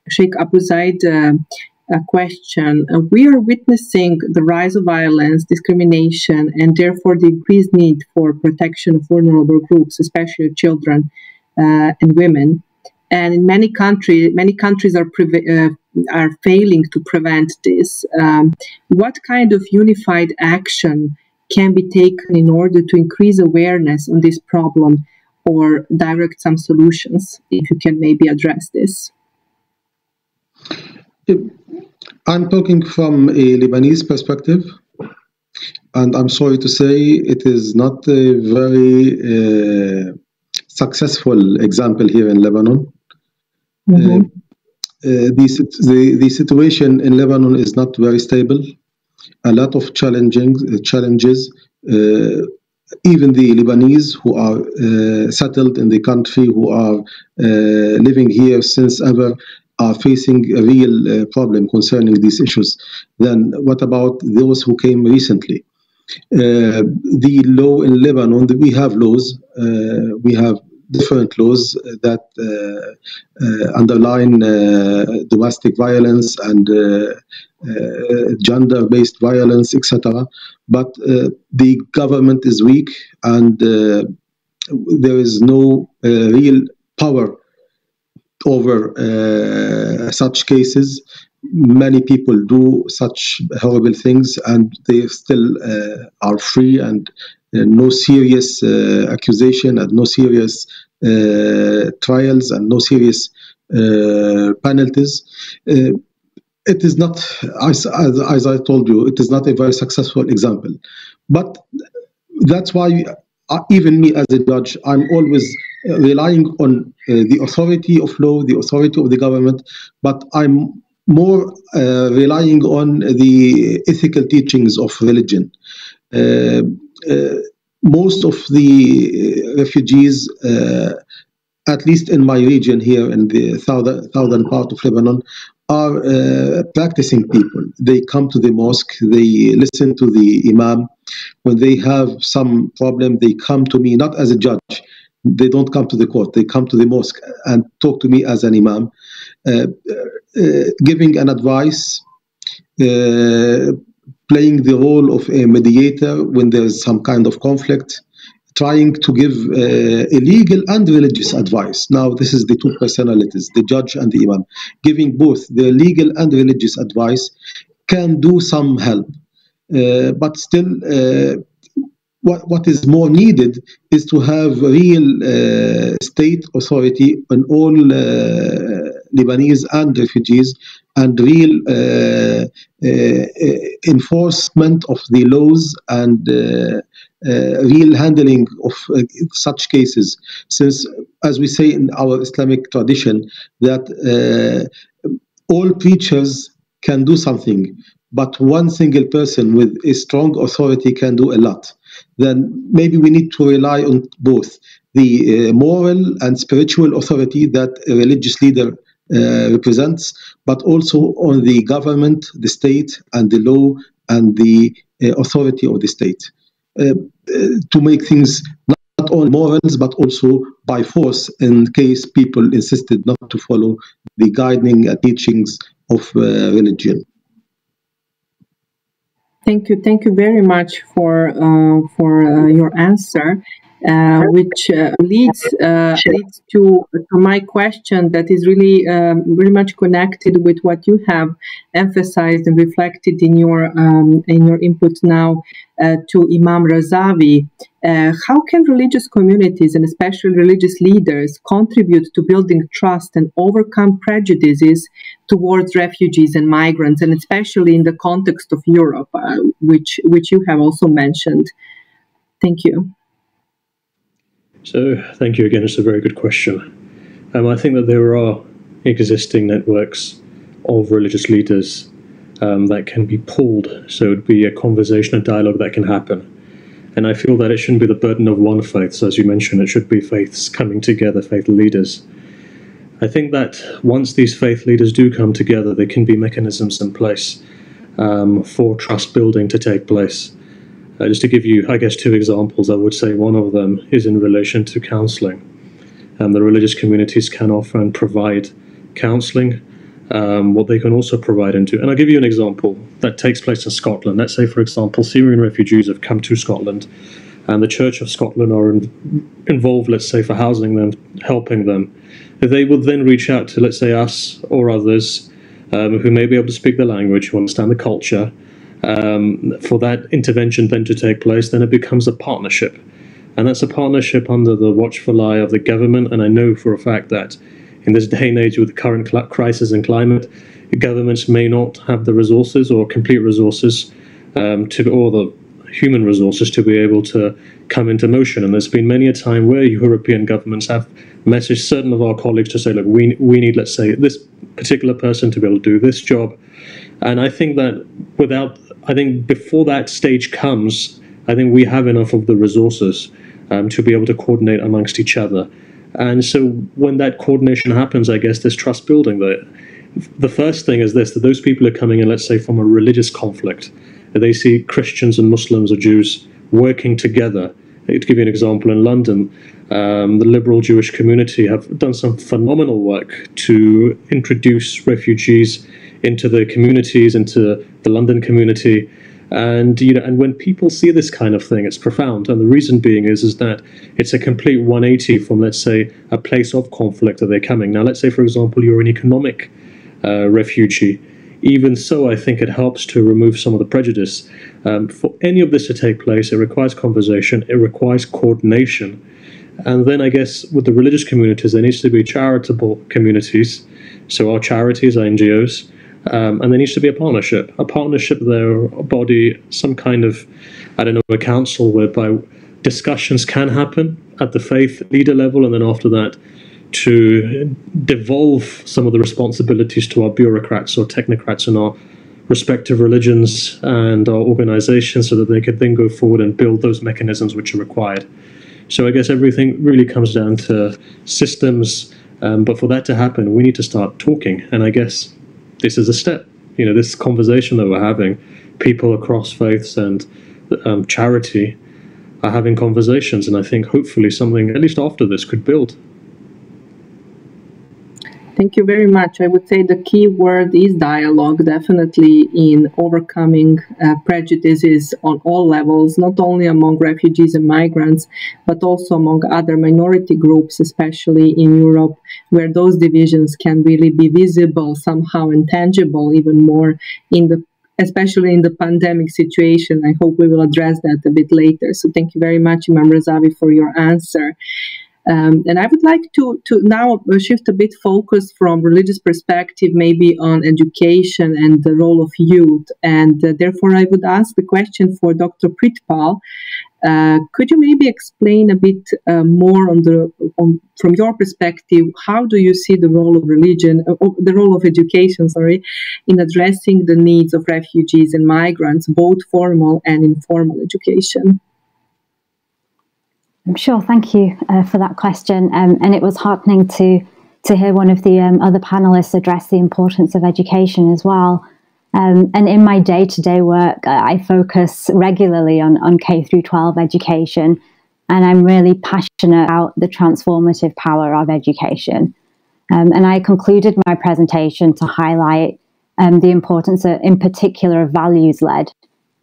Sheikh Abu Zaid a question. We are witnessing the rise of violence, discrimination, and therefore the increased need for protection of vulnerable groups, especially children, and women. And in many countries are failing to prevent this. What kind of unified action can be taken in order to increase awareness on this problem or direct some solutions? If you can maybe address this. I'm talking from a Lebanese perspective, and I'm sorry to say it is not a very successful example here in Lebanon. Mm-hmm. The situation in Lebanon is not very stable. A lot of challenges. Even the Lebanese who are settled in the country, who are living here since ever, are facing a real problem concerning these issues. Then what about those who came recently? The law in Lebanon, we have laws, we have different laws that underline domestic violence and gender-based violence, etc. But the government is weak, and there is no real power over such cases. Many people do such horrible things, and they still are free, and no serious accusation, and no serious trials, and no serious penalties. It is not, as I told you, it is not a very successful example. But that's why even me as a judge, I'm always relying on the authority of law, the authority of the government, but I'm more relying on the ethical teachings of religion. Most of the refugees, at least in my region here in the southern part of Lebanon, are practicing people. They come to the mosque, they listen to the imam. When they have some problem, they come to me, not as a judge. They don't come to the court. They come to the mosque and talk to me as an imam, giving an advice, playing the role of a mediator when there's some kind of conflict, trying to give legal and religious advice. Now, this is the two personalities, the judge and the imam. Giving both the legal and religious advice can do some help. But still, what is more needed is to have real state authority on all Lebanese and refugees, and real enforcement of the laws and real handling of such cases. Since, as we say in our Islamic tradition, that all preachers can do something, but one single person with a strong authority can do a lot. Then maybe we need to rely on both the moral and spiritual authority that a religious leader represents, but also on the government, the state, and the law and the authority of the state, to make things not only morals but also by force in case people insisted not to follow the guiding teachings of religion. Thank you very much for your answer, which leads to my question that is really very much connected with what you have emphasized and reflected in your input now to Imam Razavi. How can religious communities and especially religious leaders contribute to building trust and overcome prejudices towards refugees and migrants, and especially in the context of Europe, which you have also mentioned? Thank you. So, thank you again. It's a very good question. I think that there are existing networks of religious leaders that can be pulled. So it would be a conversation, a dialogue that can happen. And I feel that it shouldn't be the burden of one faith. So as you mentioned, it should be faiths coming together, faith leaders. I think that once these faith leaders do come together, there can be mechanisms in place for trust building to take place. Just to give you, I guess, two examples, I would say one of them is in relation to counselling. The religious communities can offer and provide counselling, what they can also provide into. And I'll give you an example that takes place in Scotland. Let's say, for example, Syrian refugees have come to Scotland and the Church of Scotland are involved, let's say, for housing them, helping them, they would then reach out to, let's say, us or others who may be able to speak the language, who understand the culture, for that intervention then to take place. Then it becomes a partnership. And that's a partnership under the watchful eye of the government. And I know for a fact that in this day and age with the current crisis and climate, governments may not have the resources or complete resources or the human resources to be able to come into motion. And there's been many a time where European governments have messaged certain of our colleagues to say, look, we need, let's say, this particular person to be able to do this job. And I think that before that stage comes, I think we have enough of the resources to be able to coordinate amongst each other. And so when that coordination happens, I guess there's trust building there. The first thing is this, that those people are coming in, let's say, from a religious conflict. They see Christians and Muslims or Jews working together. To give you an example, in London, the liberal Jewish community have done some phenomenal work to introduce refugees into the communities, into the London community. And and when people see this kind of thing, it's profound. And the reason being is that it's a complete 180 from, let's say, a place of conflict that they're coming. Now, let's say, for example, you're an economic refugee. Even so, I think it helps to remove some of the prejudice. For any of this to take place, it requires conversation, it requires coordination. And then I guess with the religious communities, there needs to be charitable communities. So our charities, our NGOs, and there needs to be a partnership there, a body, some kind of, a council whereby discussions can happen at the faith leader level, and then after that, to devolve some of the responsibilities to our bureaucrats or technocrats in our respective religions and our organizations, so that they could then go forward and build those mechanisms which are required. So I guess everything really comes down to systems, but for that to happen, we need to start talking. And I guess this is a step. This conversation that we're having, people across faiths and charity are having conversations, and I think hopefully something, at least after this, could build. Thank you very much. I would say the key word is dialogue, definitely, in overcoming prejudices on all levels, not only among refugees and migrants, but also among other minority groups, especially in Europe, where those divisions can really be visible somehow and tangible even more especially in the pandemic situation. I hope we will address that a bit later. So thank you very much, Imam Razavi, for your answer. And I would like to now shift a bit focus from religious perspective, maybe on education and the role of youth. And therefore, I would ask the question for Dr. Pritpal. Could you maybe explain a bit more from your perspective, how do you see the role of education, in addressing the needs of refugees and migrants, both formal and informal education? Sure, thank you for that question. And it was heartening to hear one of the other panelists address the importance of education as well. And in my day-to-day work, I focus regularly on K through 12 education, and I'm really passionate about the transformative power of education. And I concluded my presentation to highlight the importance, in particular, of values-led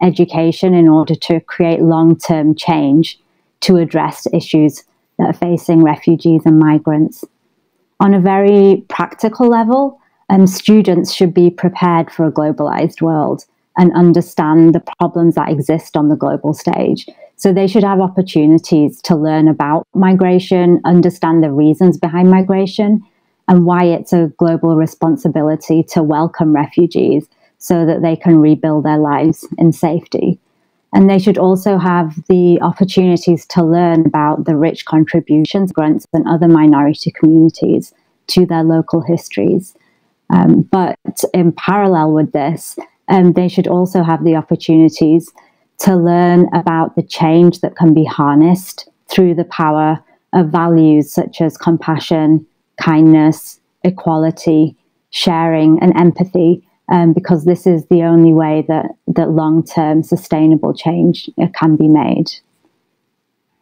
education in order to create long-term change to address issues that are facing refugees and migrants. On a very practical level, students should be prepared for a globalized world and understand the problems that exist on the global stage. So they should have opportunities to learn about migration, understand the reasons behind migration, and why it's a global responsibility to welcome refugees so that they can rebuild their lives in safety. And they should also have the opportunities to learn about the rich contributions of migrants and other minority communities to their local histories. But in parallel with this, they should also have the opportunities to learn about the change that can be harnessed through the power of values such as compassion, kindness, equality, sharing, and empathy. Because this is the only way that long-term sustainable change can be made.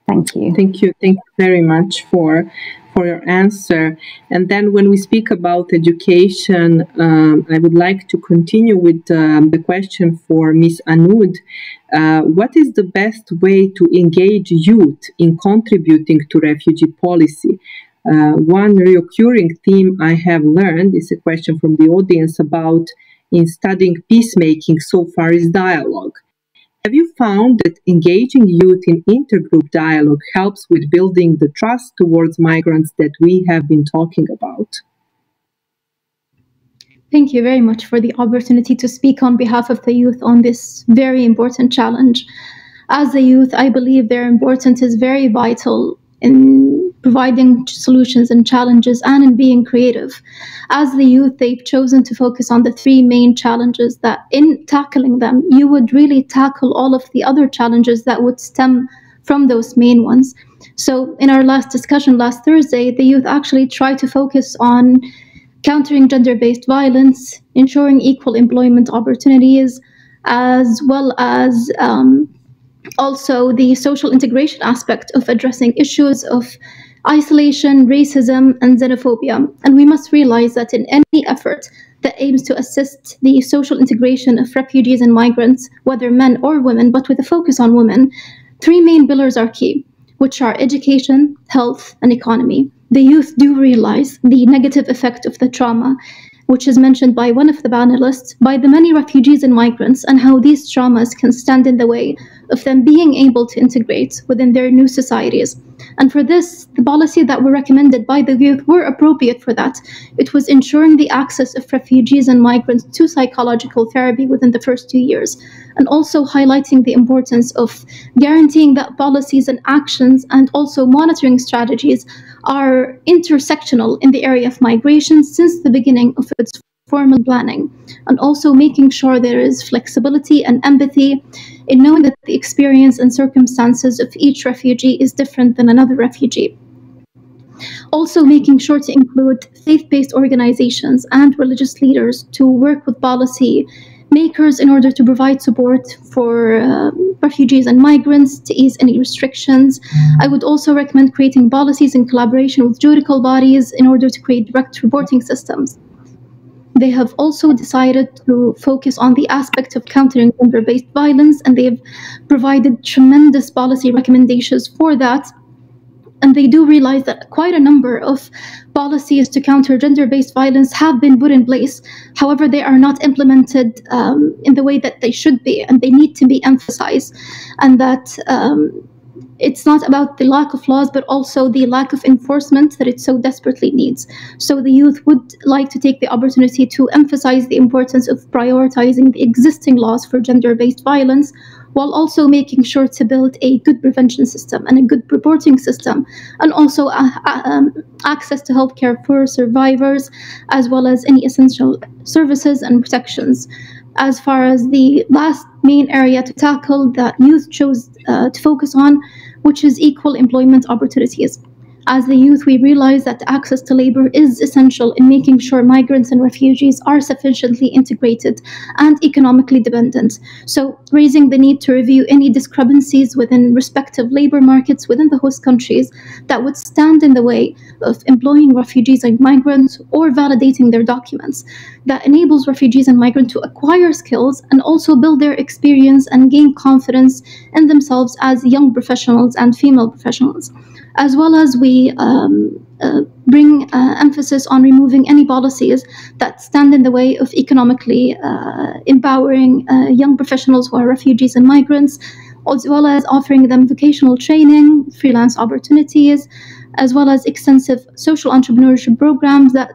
Thank you. Thank you very much for your answer. And then when we speak about education, I would like to continue with the question for Ms. Anoud. What is the best way to engage youth in contributing to refugee policy? One recurring theme I have learned is a question from the audience about in studying peacemaking so far is dialogue. Have you found that engaging youth in intergroup dialogue helps with building the trust towards migrants that we have been talking about? Thank you very much for the opportunity to speak on behalf of the youth on this very important challenge. As a youth, I believe their importance is very vital in providing solutions and challenges and in being creative. As the youth, they've chosen to focus on the three main challenges that in tackling them, you would really tackle all of the other challenges that would stem from those main ones. So in our last discussion last Thursday, the youth actually tried to focus on countering gender-based violence, ensuring equal employment opportunities, as well as also the social integration aspect of addressing issues of isolation, racism, and xenophobia. And we must realize that in any effort that aims to assist the social integration of refugees and migrants, whether men or women, but with a focus on women, three main pillars are key, which are education, health, and economy. The youth do realize the negative effect of the trauma, which is mentioned by one of the panelists, by the many refugees and migrants, and how these traumas can stand in the way of them being able to integrate within their new societies. And for this, the policy that were recommended by the youth were appropriate for that. It was ensuring the access of refugees and migrants to psychological therapy within the first 2 years, and also highlighting the importance of guaranteeing that policies and actions and also monitoring strategies are intersectional in the area of migration since the beginning of its formal planning, and also making sure there is flexibility and empathy in knowing that the experience and circumstances of each refugee is different than another refugee. Also making sure to include faith-based organizations and religious leaders to work with policy makers in order to provide support for refugees and migrants to ease any restrictions. I would also recommend creating policies in collaboration with judicial bodies in order to create direct reporting systems. They have also decided to focus on the aspect of countering gender-based violence, and they've provided tremendous policy recommendations for that. And they do realize that quite a number of policies to counter gender-based violence have been put in place. However, they are not implemented in the way that they should be, and they need to be emphasized. And that it's not about the lack of laws, but also the lack of enforcement that it so desperately needs. So the youth would like to take the opportunity to emphasize the importance of prioritizing the existing laws for gender-based violence, while also making sure to build a good prevention system and a good reporting system, and also access to healthcare for survivors, as well as any essential services and protections. As far as the last main area to tackle that youth chose to focus on, which is equal employment opportunities. As the youth, we realize that access to labor is essential in making sure migrants and refugees are sufficiently integrated and economically dependent. So raising the need to review any discrepancies within respective labor markets within the host countries that would stand in the way of employing refugees and migrants or validating their documents. That enables refugees and migrants to acquire skills and also build their experience and gain confidence in themselves as young professionals and female professionals. As well as we bring emphasis on removing any policies that stand in the way of economically empowering young professionals who are refugees and migrants, as well as offering them vocational training, freelance opportunities, as well as extensive social entrepreneurship programs that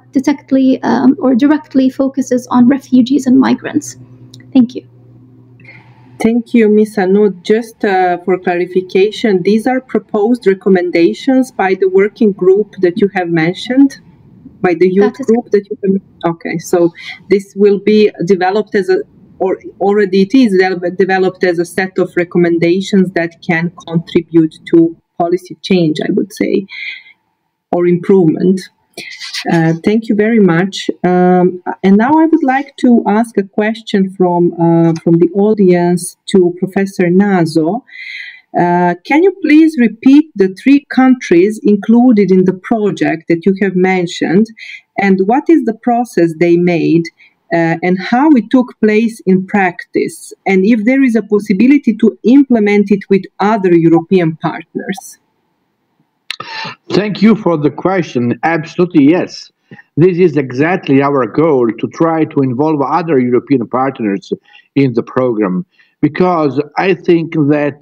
directly focuses on refugees and migrants. Thank you. Thank you, Ms. Anoud. Just for clarification, these are proposed recommendations by the working group that you have mentioned, by the youth group that you have. Okay, so this will be developed or already it is developed as a set of recommendations that can contribute to policy change, I would say, or improvement. Thank you very much. And now I would like to ask a question from the audience to Professor Naso. Can you please repeat the 3 countries included in the project that you have mentioned, and what is the process they made, and how it took place in practice, and if there is a possibility to implement it with other European partners. Thank you for the question. Absolutely, yes. This is exactly our goal, to try to involve other European partners in the program, because I think that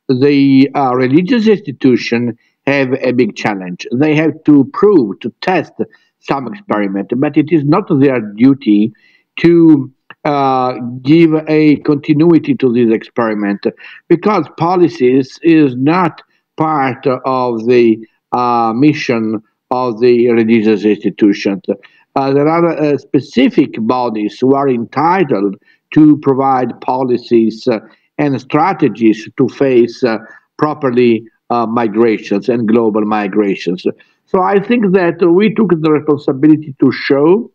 the religious institutions have a big challenge. They have to prove, to test some experiment, but it is not their duty to give a continuity to this experiment, because policies is not part of the mission of the religious institutions. There are specific bodies who are entitled to provide policies and strategies to face properly migrations and global migrations. So I think that we took the responsibility to show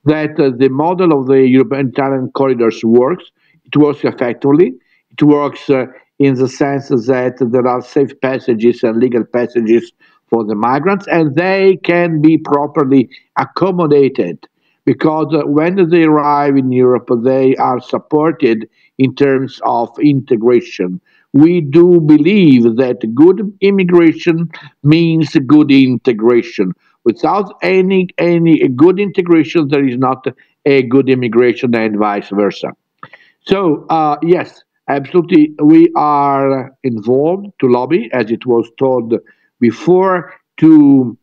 that the model of the European talent corridors works. It works effectively. It works in the sense that there are safe passages and legal passages for the migrants, and they can be properly accommodated, because when they arrive in Europe, they are supported in terms of integration. We do believe that good immigration means good integration. Without any good integration, there is not a good immigration, and vice versa. So, yes, absolutely, we are involved to lobby, as it was told before, to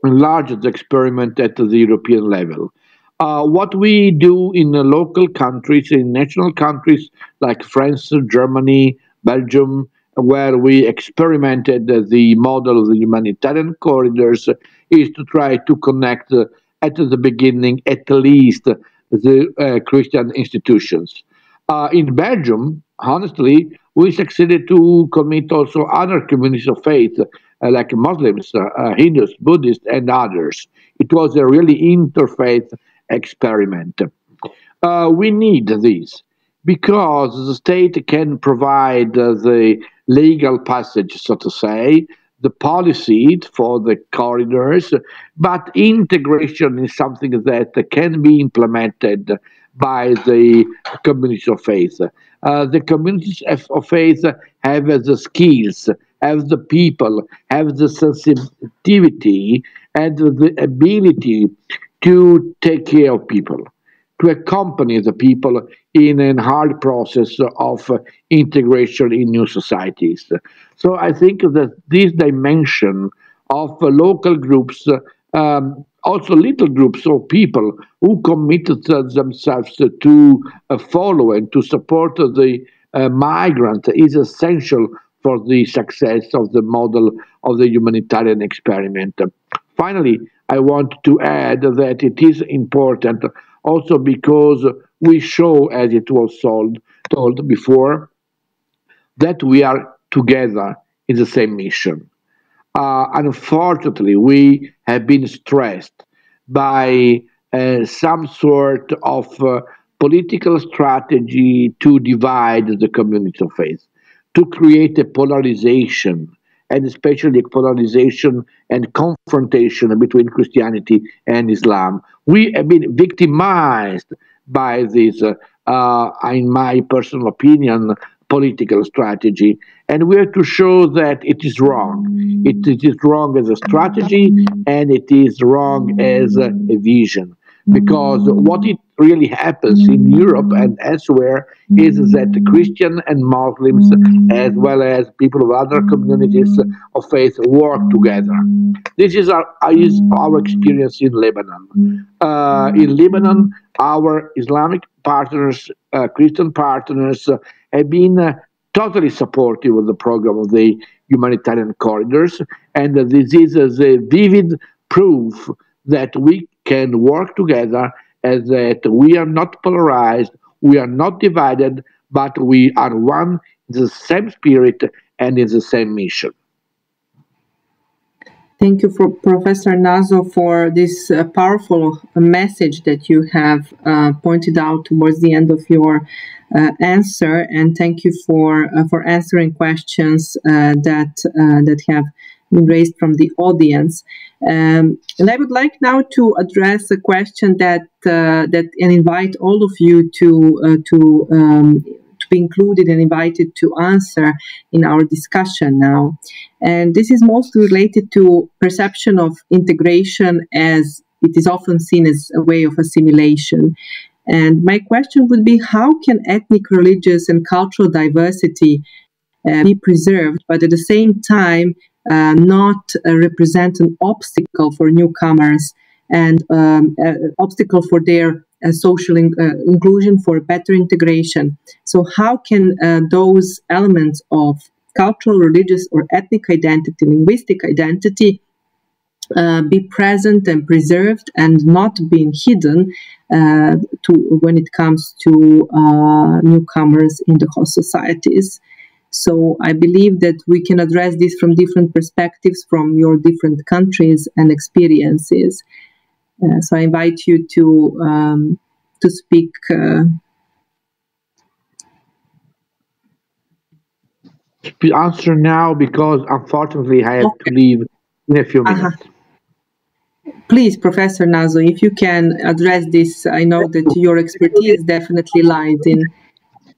enlarge the experiment at the European level. What we do in the local countries, in national countries like France, Germany, Belgium, where we experimented the model of the humanitarian corridors, is to try to connect at the beginning at least the Christian institutions. In Belgium, honestly, we succeeded to commit also other communities of faith, like Muslims, Hindus, Buddhists, and others. It was a really interfaith experiment. We need this because the state can provide the legal passage, so to say, the policy for the corridors, but integration is something that can be implemented by the communities of faith. The communities of faith have the skills, have the people, have the sensitivity, and the ability to take care of people, to accompany the people in a hard process of integration in new societies. So I think that this dimension of local groups, also little groups of people who committed themselves to follow and to support the migrant, is essential for the success of the model of the humanitarian experiment. Finally, I want to add that it is important also because we show, as it was told before, that we are together in the same mission. Unfortunately, we have been stressed by some sort of political strategy to divide the community of faith, to create a polarization, and especially a polarization and confrontation between Christianity and Islam. We have been victimized by this, in my personal opinion, political strategy. And we have to show that it is wrong. It is wrong as a strategy, and it is wrong as a vision. Because what it really happens in Europe and elsewhere is that Christian and Muslims, as well as people of other communities of faith, work together. This is our experience in Lebanon. In Lebanon, our Islamic partners, Christian partners, have been totally supportive of the program of the humanitarian corridors, and this is a vivid proof that we can work together, and that we are not polarized, we are not divided, but we are one in the same spirit and in the same mission. Thank you, Professor Naso, for this powerful message that you have pointed out towards the end of your answer, and thank you for answering questions that have been raised from the audience. And I would like now to address a question that and invite all of you to be included and invited to answer in our discussion now. And this is mostly related to perception of integration, as it is often seen as a way of assimilation. And my question would be, how can ethnic, religious, and cultural diversity be preserved, but at the same time not represent an obstacle for newcomers and obstacle for their social inclusion, for better integration? So how can those elements of cultural, religious, or ethnic identity, linguistic identity, be present and preserved and not being hidden when it comes to newcomers in the host societies? So I believe that we can address this from different perspectives, from your different countries and experiences. So I invite you to speak. To answer now, because unfortunately I have to leave in a few minutes. Please, Professor Naso, if you can address this, I know that your expertise definitely lies in.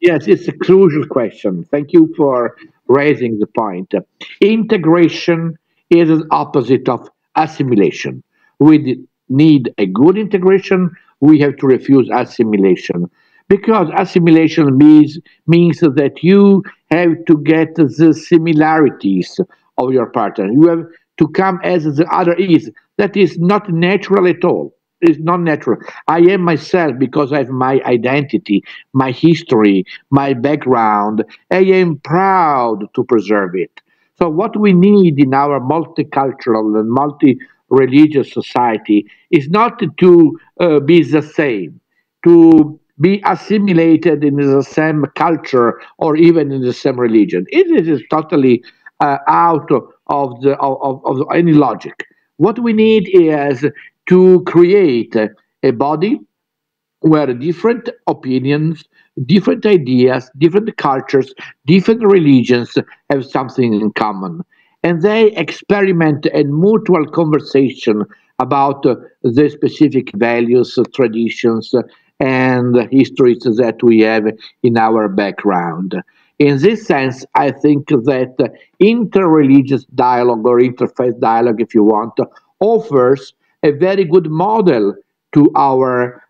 Yes, it's a crucial question. Thank you for raising the point. Integration is an opposite of assimilation. We need a good integration. We have to refuse assimilation, because assimilation means that you have to get the similarities of your partner. You have to come as the other is. That is not natural at all. It's not natural. I am myself because I have my identity, my history, my background. I am proud to preserve it. So what we need in our multicultural and multi-religious society is not to be the same, to be assimilated in the same culture or even in the same religion. It is totally out of any logic. What we need is to create a body where different opinions, different ideas, different cultures, different religions have something in common. And they experiment in mutual conversation about the specific values, traditions, and histories that we have in our background. In this sense, I think that interreligious dialogue, or interfaith dialogue, if you want, offers a very good model to our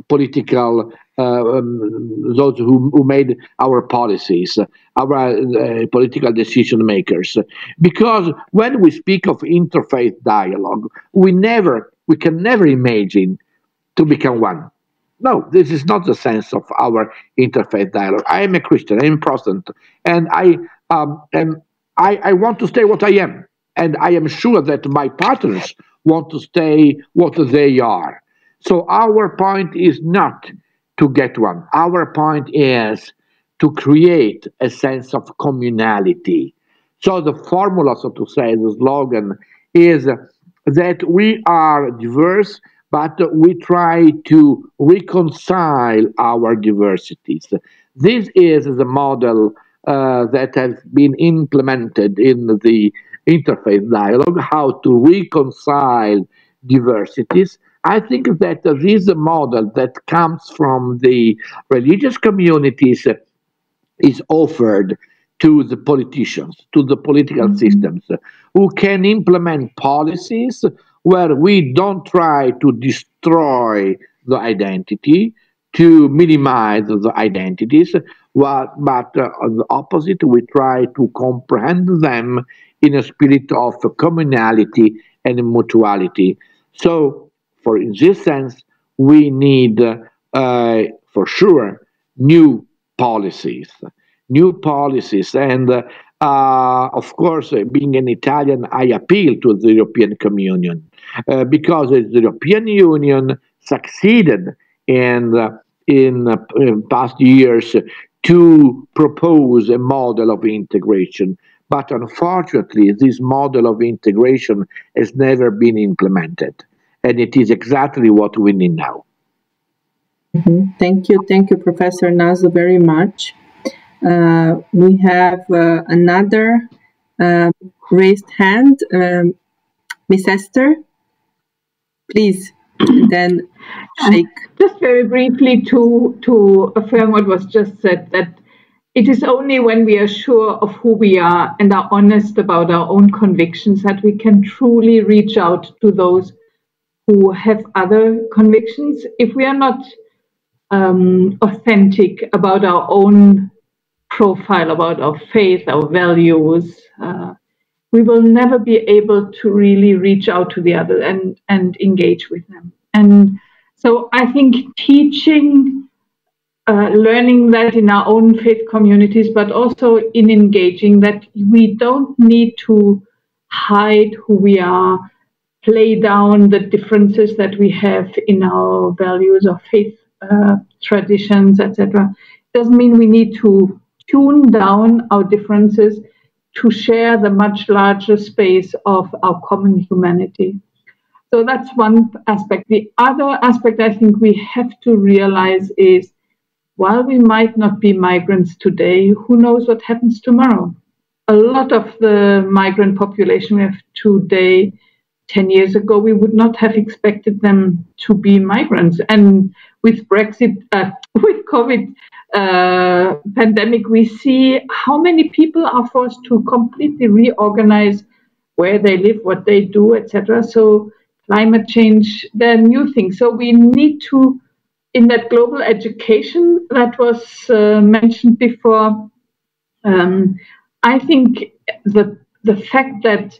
political, those who made our policies, our political decision makers. Because when we speak of interfaith dialogue, we can never imagine to become one. No, this is not the sense of our interfaith dialogue. I am a Christian, I am Protestant, and I want to stay what I am. And I am sure that my partners want to stay what they are. So our point is not to get one. Our point is to create a sense of communality. So the formula, so to say, the slogan is that we are diverse, but we try to reconcile our diversities. This is the model that has been implemented in the interfaith dialogue, how to reconcile diversities. I think that this is a model that comes from the religious communities, is offered to the politicians, to the political systems, who can implement policies where we don't try to destroy the identity, to minimize the identities, but on the opposite, we try to comprehend them in a spirit of communality and mutuality. So, in this sense, we need, for sure, new policies. And of course, being an Italian, I appeal to the European Communion because the European Union succeeded in past years to propose a model of integration. But unfortunately, this model of integration has never been implemented. And it is exactly what we need now. Thank you, Professor Naso, very much. We have another raised hand. Miss Esther, please, and then Sheikh. Just very briefly to affirm what was just said, that it is only when we are sure of who we are and are honest about our own convictions that we can truly reach out to those who have other convictions. If we are not authentic about our own profile, about our faith, our values, we will never be able to really reach out to the other and engage with them. And so I think teaching, learning that in our own faith communities, but also in engaging, that we don't need to hide who we are, play down the differences that we have in our values or faith traditions, etc. Doesn't mean we need to tune down our differences to share the much larger space of our common humanity. So that's one aspect. The other aspect I think we have to realize is, while we might not be migrants today, who knows what happens tomorrow? A lot of the migrant population we have today, 10 years ago, we would not have expected them to be migrants. And with Brexit, with COVID pandemic, we see how many people are forced to completely reorganize where they live, what they do, etc. So climate change, there are new things. So we need to, in that global education that was mentioned before, I think the fact that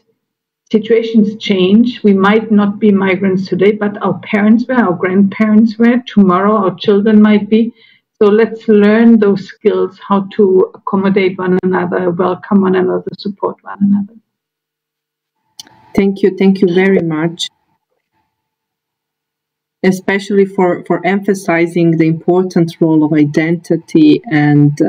situations change, we might not be migrants today, but our parents were, our grandparents were, tomorrow our children might be. So let's learn those skills, how to accommodate one another, welcome one another, support one another. Thank you very much. Especially for emphasizing the important role of identity and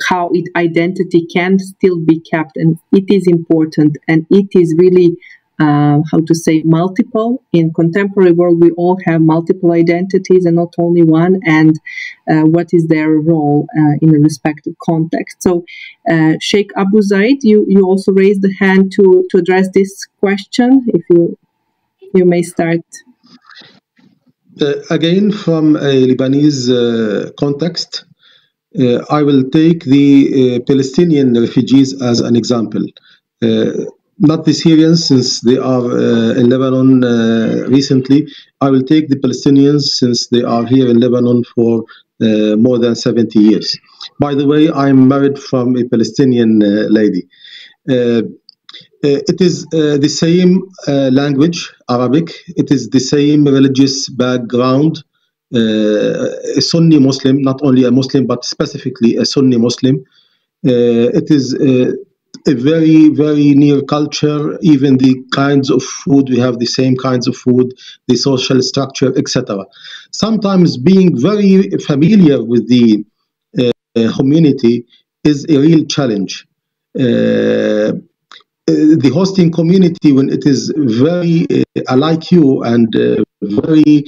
how identity can still be kept, and it is important, and it is really multiple. In contemporary world, we all have multiple identities and not only one, and what is their role in a respective context. So Sheikh Abu Zaid, you also raised the hand to address this question. If you may start. Again, from a Lebanese context, I will take the Palestinian refugees as an example. Not the Syrians, since they are in Lebanon recently. I will take the Palestinians since they are here in Lebanon for more than 70 years. By the way, I'm married from a Palestinian lady. It is the same language, Arabic. It is the same religious background. A Sunni Muslim, not only a Muslim, but specifically a Sunni Muslim. It is a very, very near culture. Even the kinds of food, we have the same kinds of food, the social structure, etc. Sometimes being very familiar with the community is a real challenge. The hosting community, when it is very like you and very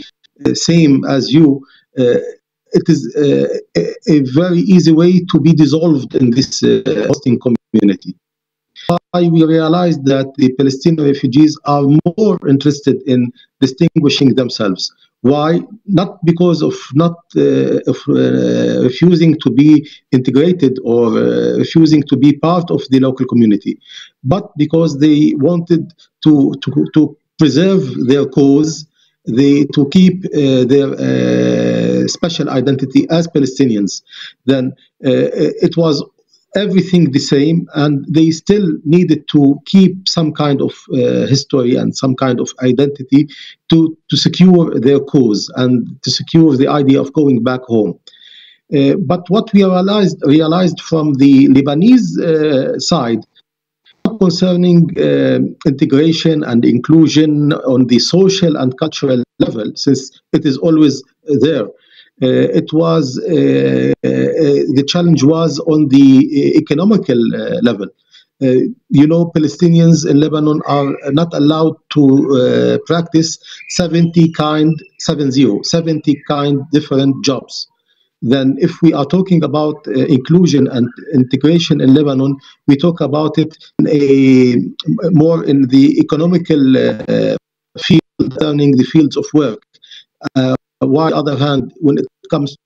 same as you, it is a very easy way to be dissolved in this hosting community. We realized that the Palestinian refugees are more interested in distinguishing themselves. Why? Not because of refusing to be integrated or refusing to be part of the local community, but because they wanted to preserve their cause, to keep their special identity as Palestinians. Then it was everything the same, and they still needed to keep some kind of history and some kind of identity to secure their cause and to secure the idea of going back home. But what we realized from the Lebanese side concerning integration and inclusion on the social and cultural level, since it is always there, it was the challenge was on the economical level. Palestinians in Lebanon are not allowed to practice 70 different jobs. then if we are talking about inclusion and integration in Lebanon, we talk about it in more in the economical field, turning the fields of work. While on the other hand, when it comes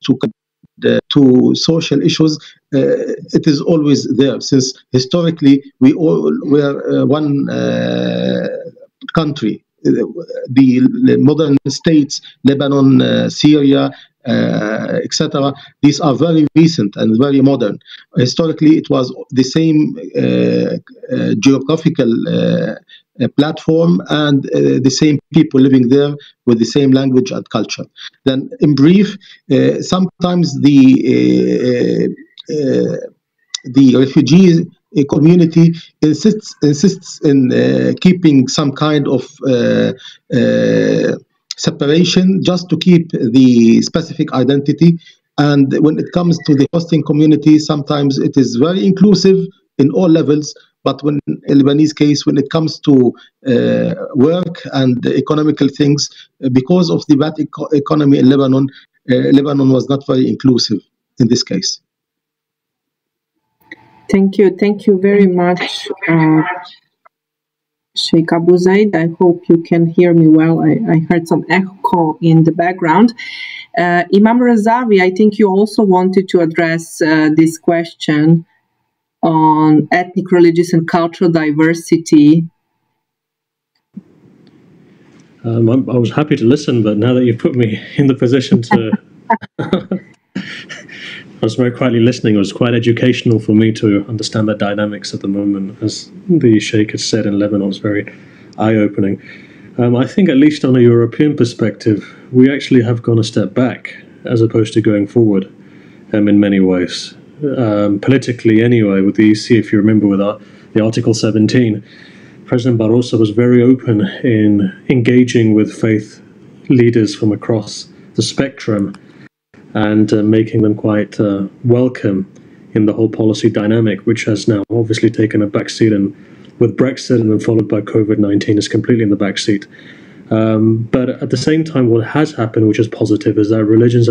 to social issues, it is always there, since historically we all were one country. The modern states, Lebanon, Syria, etc. These are very recent and very modern. Historically, it was the same geographical platform and the same people living there with the same language and culture. Then, in brief, sometimes the refugee community insists in keeping some kind of separation just to keep the specific identity. And when it comes to the hosting community, sometimes it is very inclusive in all levels. But when in Lebanese case, when it comes to work and economical things, because of the bad economy in Lebanon, Lebanon was not very inclusive in this case. Thank you very much, Sheikh Abu Zaid. I hope you can hear me well. I heard some echo in the background. Imam Razavi, I think you also wanted to address this question on ethnic, religious, and cultural diversity. I was happy to listen, but now that you've put me in the position to... I was very quietly listening. It was quite educational for me to understand the dynamics at the moment. As the Sheikh has said in Lebanon, it's very eye-opening. I think at least on a European perspective, we actually have gone a step back as opposed to going forward in many ways. Politically anyway, with the EC, if you remember with the Article 17, President Barroso was very open in engaging with faith leaders from across the spectrum and making them quite welcome in the whole policy dynamic, which has now obviously taken a backseat, and with Brexit and then followed by COVID-19 is completely in the backseat. But at the same time, what has happened, which is positive, is that religions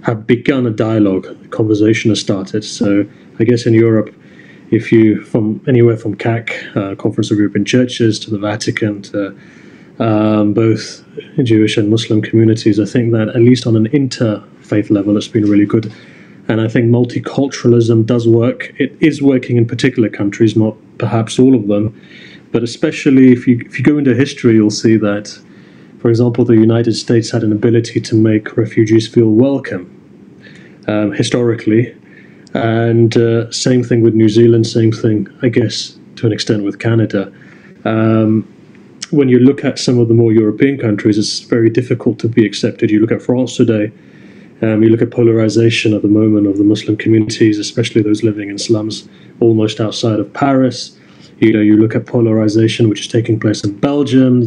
have begun a dialogue. A conversation has started. So I guess in Europe, if you from anywhere from CAC, Conference of European Churches, to the Vatican, to both Jewish and Muslim communities, I think that at least on an interfaith level, it's been really good. And I think multiculturalism does work. It is working in particular countries, not perhaps all of them, but especially if you go into history, you'll see that, for example, the United States had an ability to make refugees feel welcome historically. And same thing with New Zealand, same thing, I guess, to an extent with Canada. When you look at some of the more European countries, it's very difficult to be accepted. You look at France today, you look at polarization at the moment of the Muslim communities, especially those living in slums almost outside of Paris. You look at polarization which is taking place in Belgium.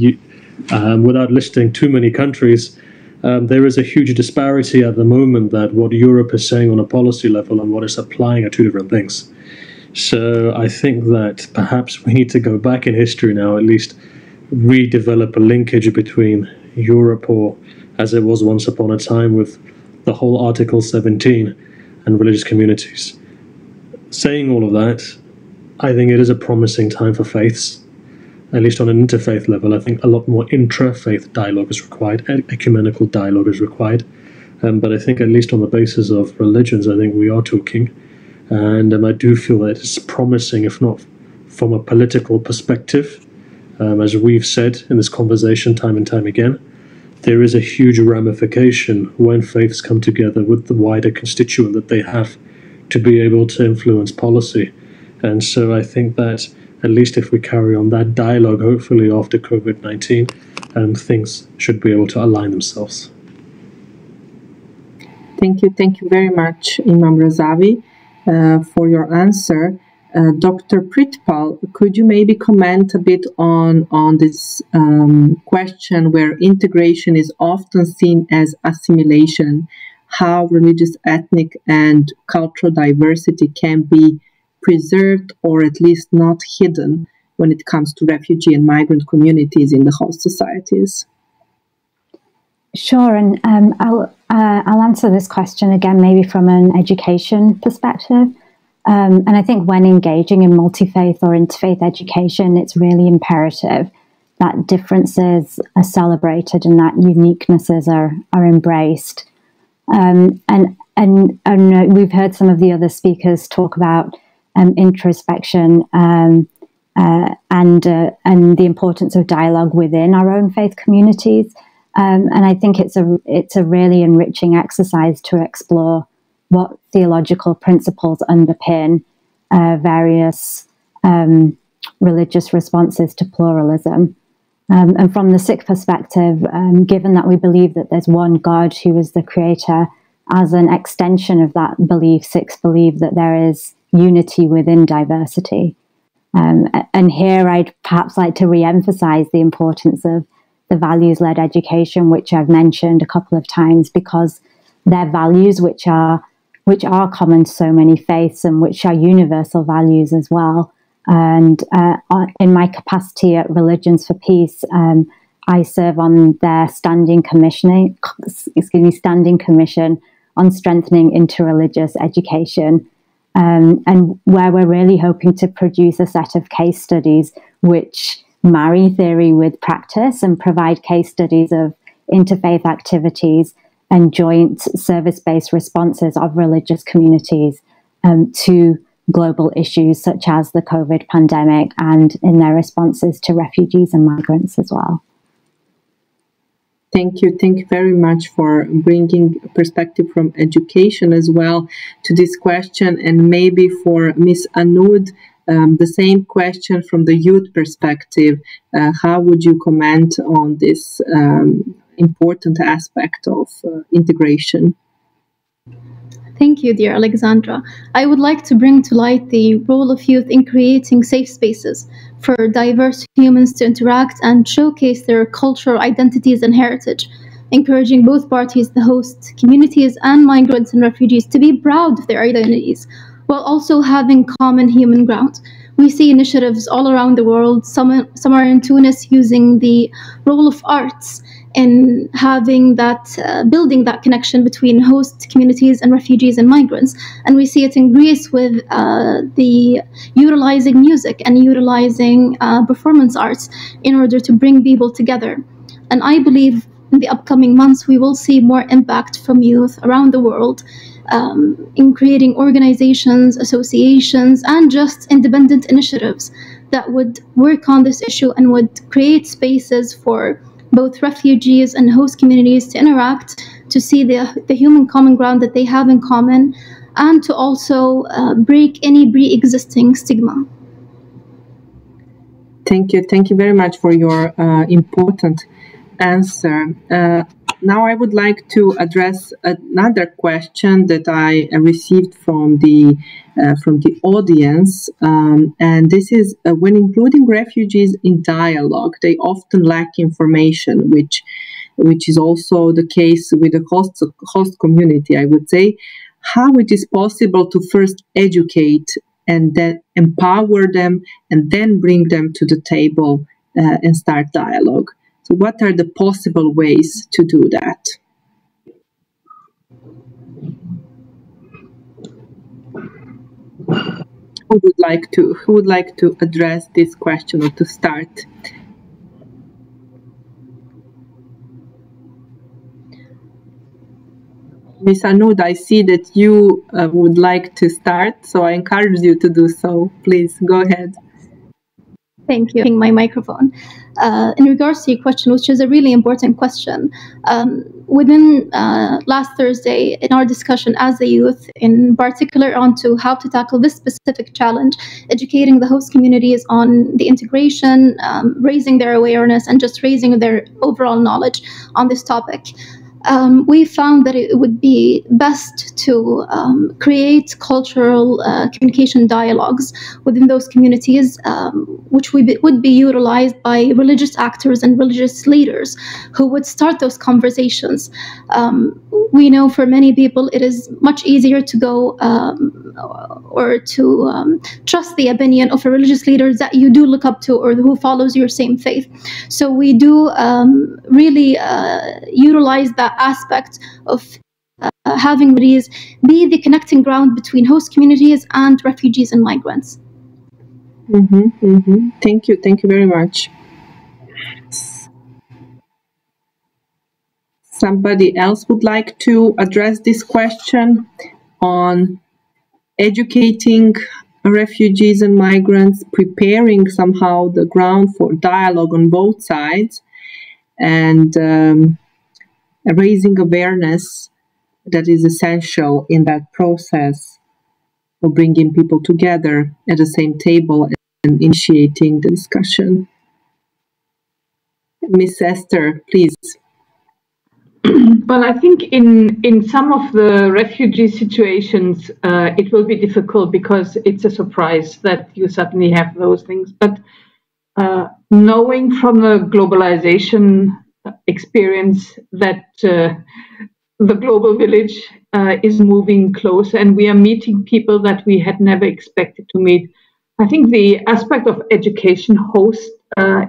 Without listing too many countries, there is a huge disparity at the moment that what Europe is saying on a policy level and what it's applying are two different things. So I think that perhaps we need to go back in history now, at least redevelop a linkage between Europe, or as it was once upon a time with the whole Article 17 and religious communities. Saying all of that, I think it is a promising time for faiths, at least on an interfaith level. I think a lot more intra-faith dialogue is required, ecumenical dialogue is required. But I think at least on the basis of religions, I think we are talking. And I do feel that it's promising, if not from a political perspective. As we've said in this conversation time and time again, there is a huge ramification when faiths come together with the wider constituent that they have to be able to influence policy. And so I think that at least if we carry on that dialogue, hopefully after COVID-19, things should be able to align themselves. Thank you very much, Imam Razavi, for your answer. Dr. Pritpal, could you maybe comment a bit on this question where integration is often seen as assimilation, how religious, ethnic, and cultural diversity can be preserved or at least not hidden when it comes to refugee and migrant communities in the host societies? Sure, and I'll answer this question again, maybe from an education perspective. And I think when engaging in multi-faith or interfaith education, it's really imperative that differences are celebrated and that uniquenesses are embraced. And we've heard some of the other speakers talk about introspection and the importance of dialogue within our own faith communities. And I think it's a really enriching exercise to explore what theological principles underpin various religious responses to pluralism. And from the Sikh perspective, given that we believe that there's one God who is the creator, as an extension of that belief, Sikhs believe that there is unity within diversity. And here I'd perhaps like to re-emphasize the importance of the values-led education, which I've mentioned a couple of times, because they're values which are common to so many faiths and which are universal values as well. And in my capacity at Religions for Peace, I serve on their standing commission on strengthening interreligious education, and where we're really hoping to produce a set of case studies which marry theory with practice and provide case studies of interfaith activities and joint service-based responses of religious communities to global issues such as the COVID pandemic and in their responses to refugees and migrants as well. Thank you. Thank you very much for bringing perspective from education as well to this question. And maybe for Ms. Anoud, the same question from the youth perspective. How would you comment on this important aspect of integration? Thank you, dear Alexandra. I would like to bring to light the role of youth in creating safe spaces for diverse humans to interact and showcase their cultural identities and heritage, encouraging both parties, the host communities and migrants and refugees, to be proud of their identities, while also having common human ground. We see initiatives all around the world. Some are in Tunis using the role of arts in having that, building that connection between host communities and refugees and migrants. And we see it in Greece with the utilizing music and utilizing performance arts in order to bring people together. And I believe in the upcoming months, we will see more impact from youth around the world in creating organizations, associations, and just independent initiatives that would work on this issue and would create spaces for both refugees and host communities to interact, to see the human common ground that they have in common, and to also break any pre-existing stigma. Thank you. Thank you very much for your important answer. Now I would like to address another question that I received from the audience, and this is when including refugees in dialogue, they often lack information, which is also the case with the host community, I would say. How it is possible to first educate and then empower them and then bring them to the table and start dialogue? So what are the possible ways to do that? Who would like to address this question or to start? Ms. Anoud, I see that you would like to start, so I encourage you to do so. Please, go ahead. Thank you. My microphone. In regards to your question, which is a really important question, within last Thursday in our discussion as a youth, in particular onto how to tackle this specific challenge, educating the host communities on the integration, raising their awareness, and just raising their overall knowledge on this topic. We found that it would be best to create cultural communication dialogues within those communities, which would be utilized by religious actors and religious leaders who would start those conversations. We know for many people it is much easier to go or to trust the opinion of a religious leader that you do look up to or who follows your same faith. So we do really utilize that aspect of having communities be the connecting ground between host communities and refugees and migrants. Thank you very much. Somebody else would like to address this question on educating refugees and migrants, preparing somehow the ground for dialogue on both sides, and raising awareness that is essential in that process of bringing people together at the same table and initiating the discussion. Miss Esther, please. Well, I think in some of the refugee situations, it will be difficult because it's a surprise that you suddenly have those things. But knowing from the globalization experience that the global village is moving closer and we are meeting people that we had never expected to meet, I think the aspect of education host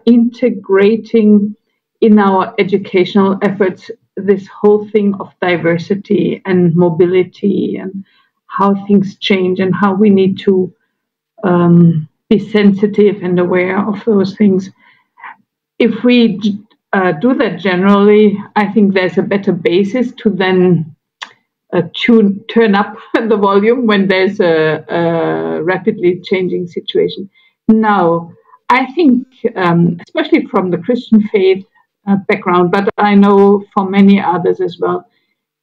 integrating in our educational efforts this whole thing of diversity and mobility and how things change and how we need to be sensitive and aware of those things. If we do that generally, I think there's a better basis to then turn up the volume when there's a rapidly changing situation. Now, I think, especially from the Christian faith background, but I know for many others as well,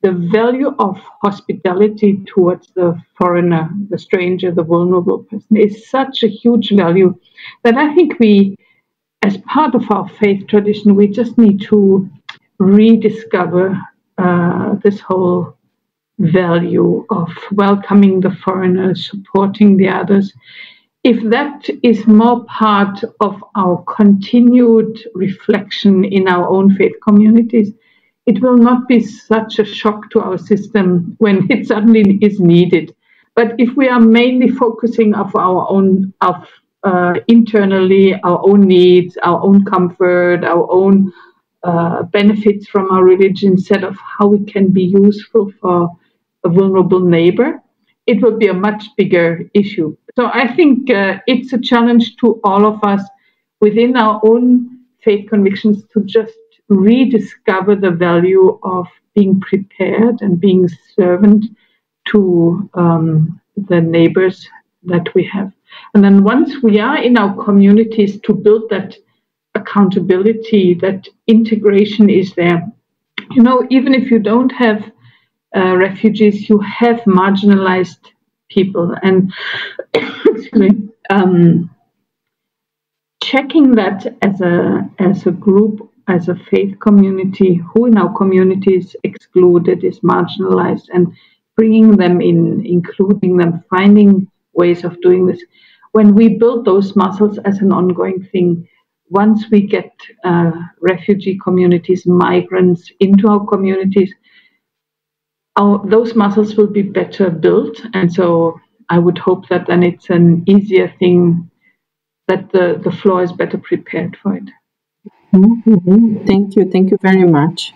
the value of hospitality towards the foreigner, the stranger, the vulnerable person is such a huge value that I think we, as part of our faith tradition, we just need to rediscover this whole value of welcoming the foreigners, supporting the others. If that is more part of our continued reflection in our own faith communities, it will not be such a shock to our system when it suddenly is needed. But if we are mainly focusing on our own, internally, our own needs, our own comfort, our own benefits from our religion, instead of how we can be useful for a vulnerable neighbor, it will be a much bigger issue. So I think it's a challenge to all of us within our own faith convictions to just rediscover the value of being prepared and being servant to the neighbors that we have. And then once we are in our communities, to build that accountability, that integration is there. You know, even if you don't have refugees, you have marginalized people. And checking that as a group, as a faith community, who in our community is excluded, is marginalized, and bringing them in, including them, finding ways of doing this. When we build those muscles as an ongoing thing, once we get refugee communities, migrants into our communities, those muscles will be better built. And so I would hope that then it's an easier thing, that the floor is better prepared for it. Thank you very much.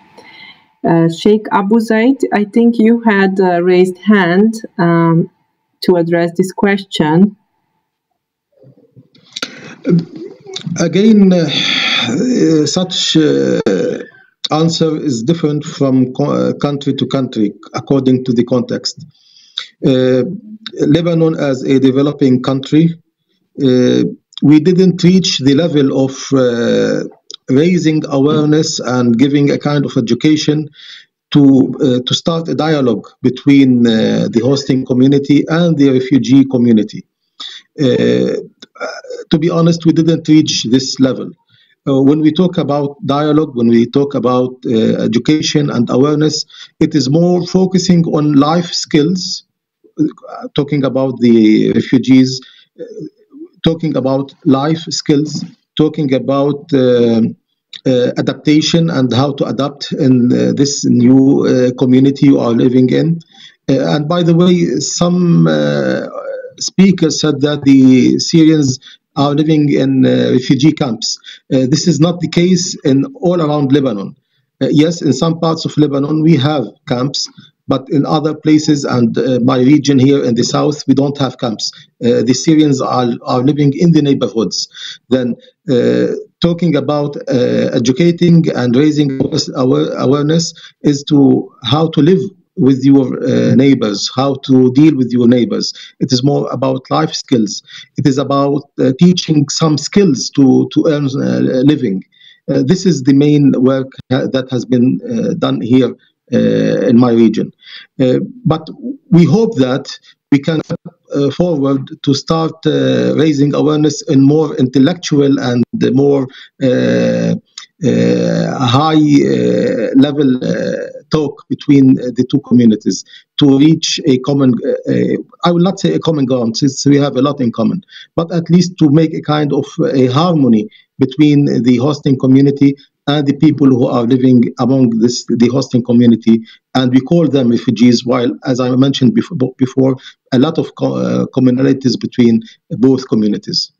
Sheikh Abu Zaid, I think you had raised hand to address this question. Again, such answer is different from country to country according to the context. Lebanon, as a developing country, we didn't reach the level of raising awareness and giving a kind of education to start a dialogue between the hosting community and the refugee community. To be honest, we didn't reach this level. When we talk about dialogue, when we talk about education and awareness, it is more focusing on life skills, talking about the refugees, talking about life skills, talking about adaptation and how to adapt in this new community you are living in. And by the way, some speakers said that the Syrians are living in refugee camps. This is not the case in all around Lebanon. Yes, in some parts of Lebanon we have camps, But in other places and my region here in the south, we don't have camps. The Syrians are living in the neighborhoods. Then talking about educating and raising awareness is to how to live with your neighbors, how to deal with your neighbors. It is more about life skills. It is about teaching some skills to earn a living. This is the main work that has been done here in my region. But we hope that we can forward to start raising awareness in more intellectual and more high level talk between the two communities to reach a common, I will not say a common ground, since we have a lot in common, but at least to make a kind of a harmony between the hosting community and the people who are living among the hosting community, and we call them refugees, while, as I mentioned before, a lot of commonalities between both communities.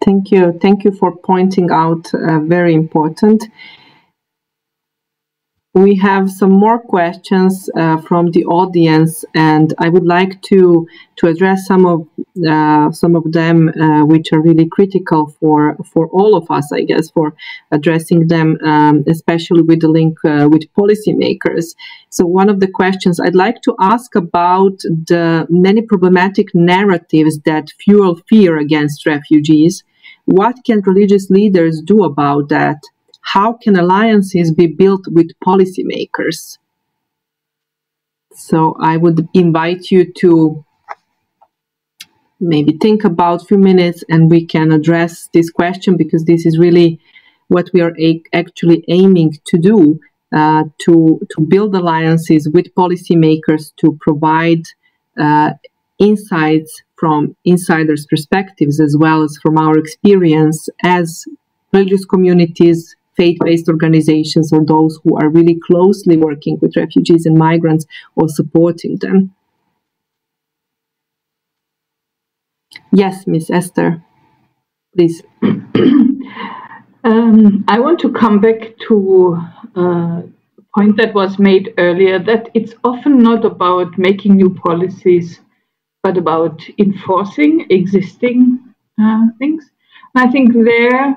Thank you. Thank you for pointing out very important. We have some more questions from the audience, and I would like to address some of them, which are really critical for all of us, I guess, for addressing them, especially with the link with policymakers. So one of the questions I'd like to ask about the many problematic narratives that fuel fear against refugees. What can religious leaders do about that? How can alliances be built with policymakers? So I would invite you to maybe think about a few minutes and we can address this question, because this is really what we are actually aiming to do, to build alliances with policymakers, to provide insights from insiders' perspectives, as well as from our experience as religious communities, faith-based organizations, or those who are really closely working with refugees and migrants or supporting them. Yes, Ms. Esther, please. I want to come back to a point that was made earlier, that it's often not about making new policies, but about enforcing existing things. And I think there,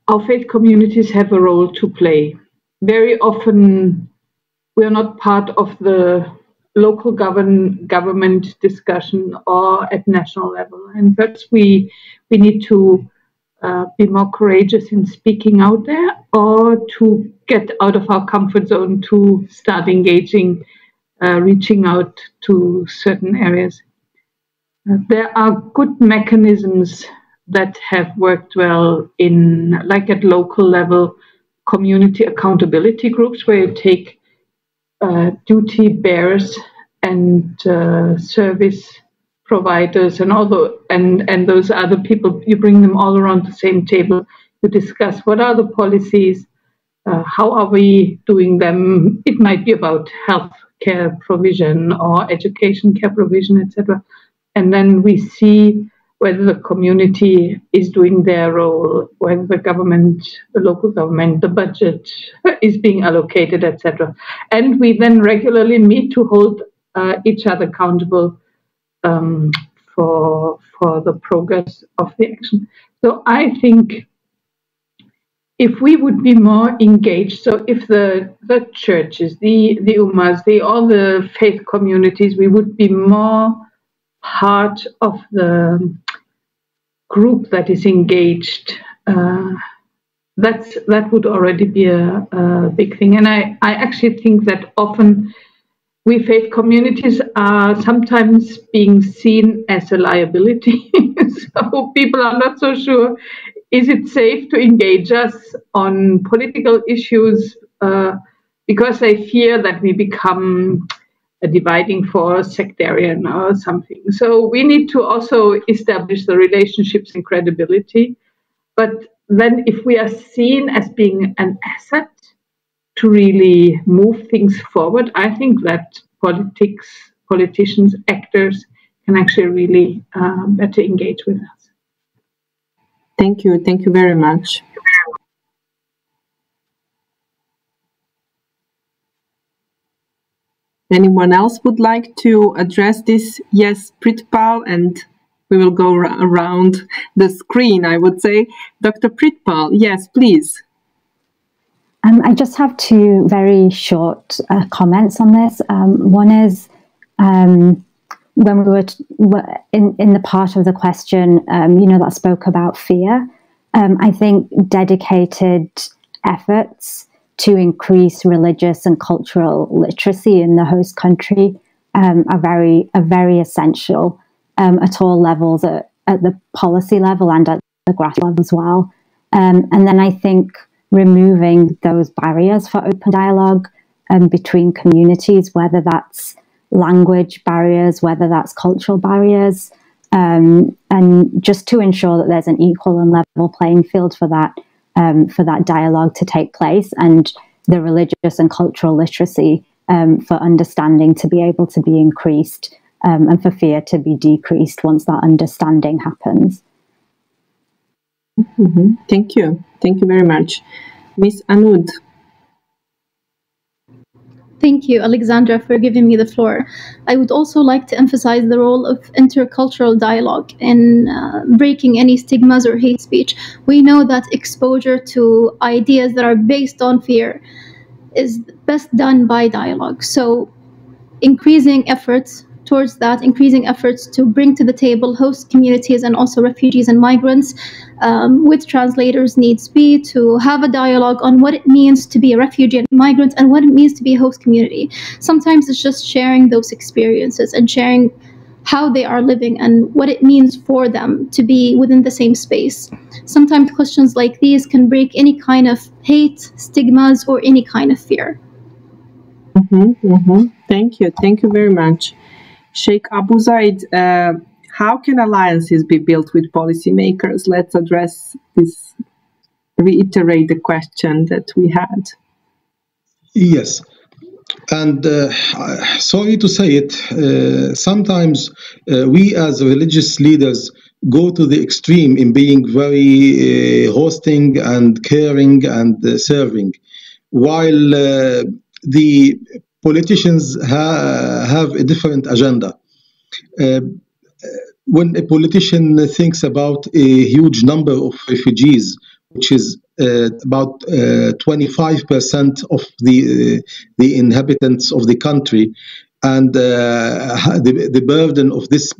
our faith communities have a role to play. Very often, we are not part of the local government discussion or at national level. And perhaps we need to be more courageous in speaking out there, or to get out of our comfort zone to start engaging, reaching out to certain areas. There are good mechanisms that have worked well in, like at local level, community accountability groups, where you take duty bearers and service providers and and those other people, you bring them all around the same table to discuss what are the policies, how are we doing them. It might be about health care provision or education care provision, etc. And then we see whether the community is doing their role, whether the government, the local government, the budget is being allocated, etc. And we then regularly meet to hold each other accountable for the progress of the action. So I think if we would be more engaged, so if the churches, the ummas, all the faith communities, we would be more part of the group that is engaged, that would already be a big thing. And I actually think that often we faith communities are sometimes being seen as a liability. So people are not so sure, is it safe to engage us on political issues, because they fear that we become a dividing force, sectarian or something. So we need to also establish the relationships and credibility. But then if we are seen as being an asset to really move things forward, I think that politicians, actors can actually really better engage with us. Thank you. Thank you very much. Anyone else would like to address this? Yes, Pritpal, and we will go around the screen, I would say. Dr. Pritpal, yes, please. I just have two very short comments on this. One is when we were in the part of the question, that spoke about fear. I think dedicated efforts to increase religious and cultural literacy in the host country are very essential at all levels, at the policy level and at the grassroots level as well. And then I think removing those barriers for open dialogue between communities, whether that's language barriers, whether that's cultural barriers, and just to ensure that there's an equal and level playing field for that dialogue to take place, and the religious and cultural literacy for understanding to be able to be increased, and for fear to be decreased once that understanding happens. Mm-hmm. Thank you. Thank you very much. Ms. Anoud. Thank you, Alexandra, for giving me the floor. I would also like to emphasize the role of intercultural dialogue in breaking any stigmas or hate speech. We know that exposure to ideas that are based on fear is best done by dialogue. So increasing efforts towards that, increasing efforts to bring to the table host communities and also refugees and migrants with translators needs be, to have a dialogue on what it means to be a refugee and migrant and what it means to be a host community. Sometimes it's just sharing those experiences and sharing how they are living and what it means for them to be within the same space. Sometimes questions like these can break any kind of hate, stigmas, or any kind of fear. Thank you. Thank you very much. Sheikh Abu Zaid, how can alliances be built with policymakers? Let's address this, reiterate the question that we had. Yes. And sorry to say it, sometimes we as religious leaders go to the extreme in being very hosting and caring and serving, while the politicians have a different agenda. When a politician thinks about a huge number of refugees, which is about 25% of the inhabitants of the country, and the burden of this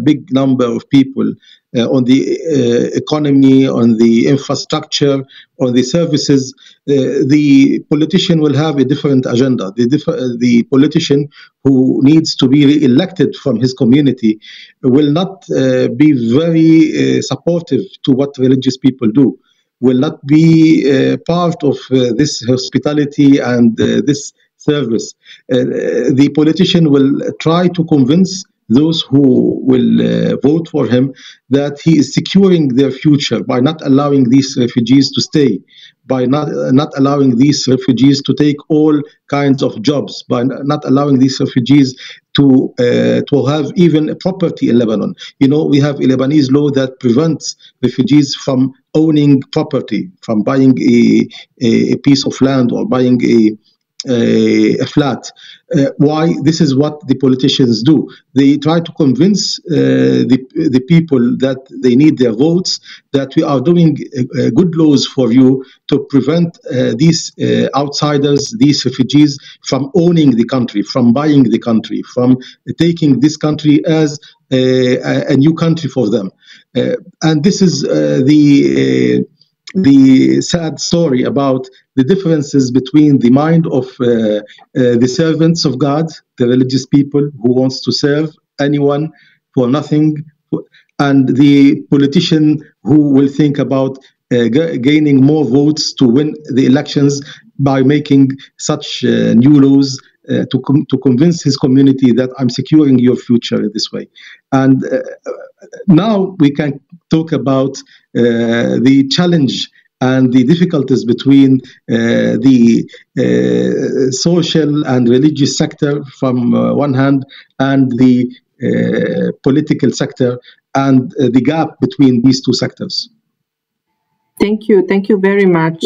big number of people on the economy, on the infrastructure, on the services, the politician will have a different agenda. The politician who needs to be re-elected from his community will not be very supportive to what religious people do, will not be part of this hospitality and this service. The politician will try to convince those who will vote for him that he is securing their future by not allowing these refugees to stay, by not allowing these refugees to take all kinds of jobs, by not allowing these refugees to have even a property in Lebanon. You know, we have a Lebanese law that prevents refugees from owning property, from buying a piece of land or buying a flat. Why? This is what the politicians do. They try to convince the people that they need their votes, that we are doing good laws for you to prevent these outsiders, these refugees, from owning the country, from buying the country, from taking this country as a new country for them. And this is the sad story about the differences between the mind of the servants of God, the religious people who wants to serve anyone for nothing, and the politician who will think about gaining more votes to win the elections by making such new laws to convince his community that I'm securing your future in this way. And now we can talk about the challenge and the difficulties between the social and religious sector from one hand and the political sector, and the gap between these two sectors. Thank you very much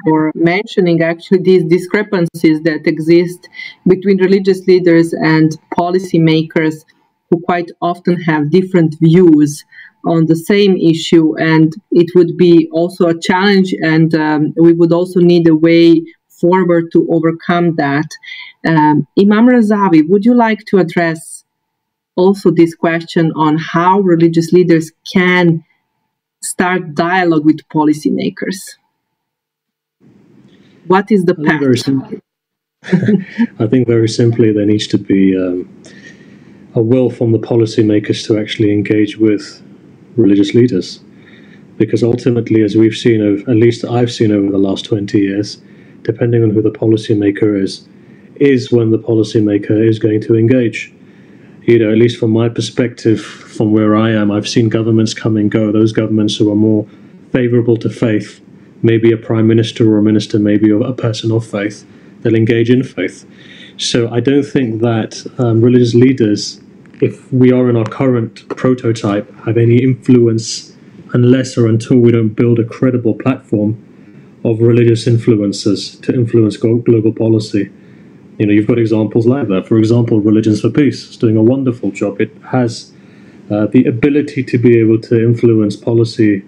for mentioning actually these discrepancies that exist between religious leaders and policymakers who quite often have different views on the same issue, and it would be also a challenge, and we would also need a way forward to overcome that. Imam Razavi, would you like to address also this question on how religious leaders can start dialogue with policymakers? What is the path? I think very simply there needs to be a will from the policymakers to actually engage with religious leaders. Because ultimately, as we've seen, at least I've seen over the last 20 years, depending on who the policymaker is when the policymaker is going to engage. You know, at least from my perspective, from where I am, I've seen governments come and go. Those governments who are more favorable to faith, maybe a prime minister or a minister, maybe a person of faith, they'll engage in faith. So I don't think that religious leaders, if we are in our current prototype, have any influence unless or until we don't build a credible platform of religious influencers to influence global policy. You know, you've got examples like that. For example, Religions for Peace is doing a wonderful job. It has the ability to be able to influence policy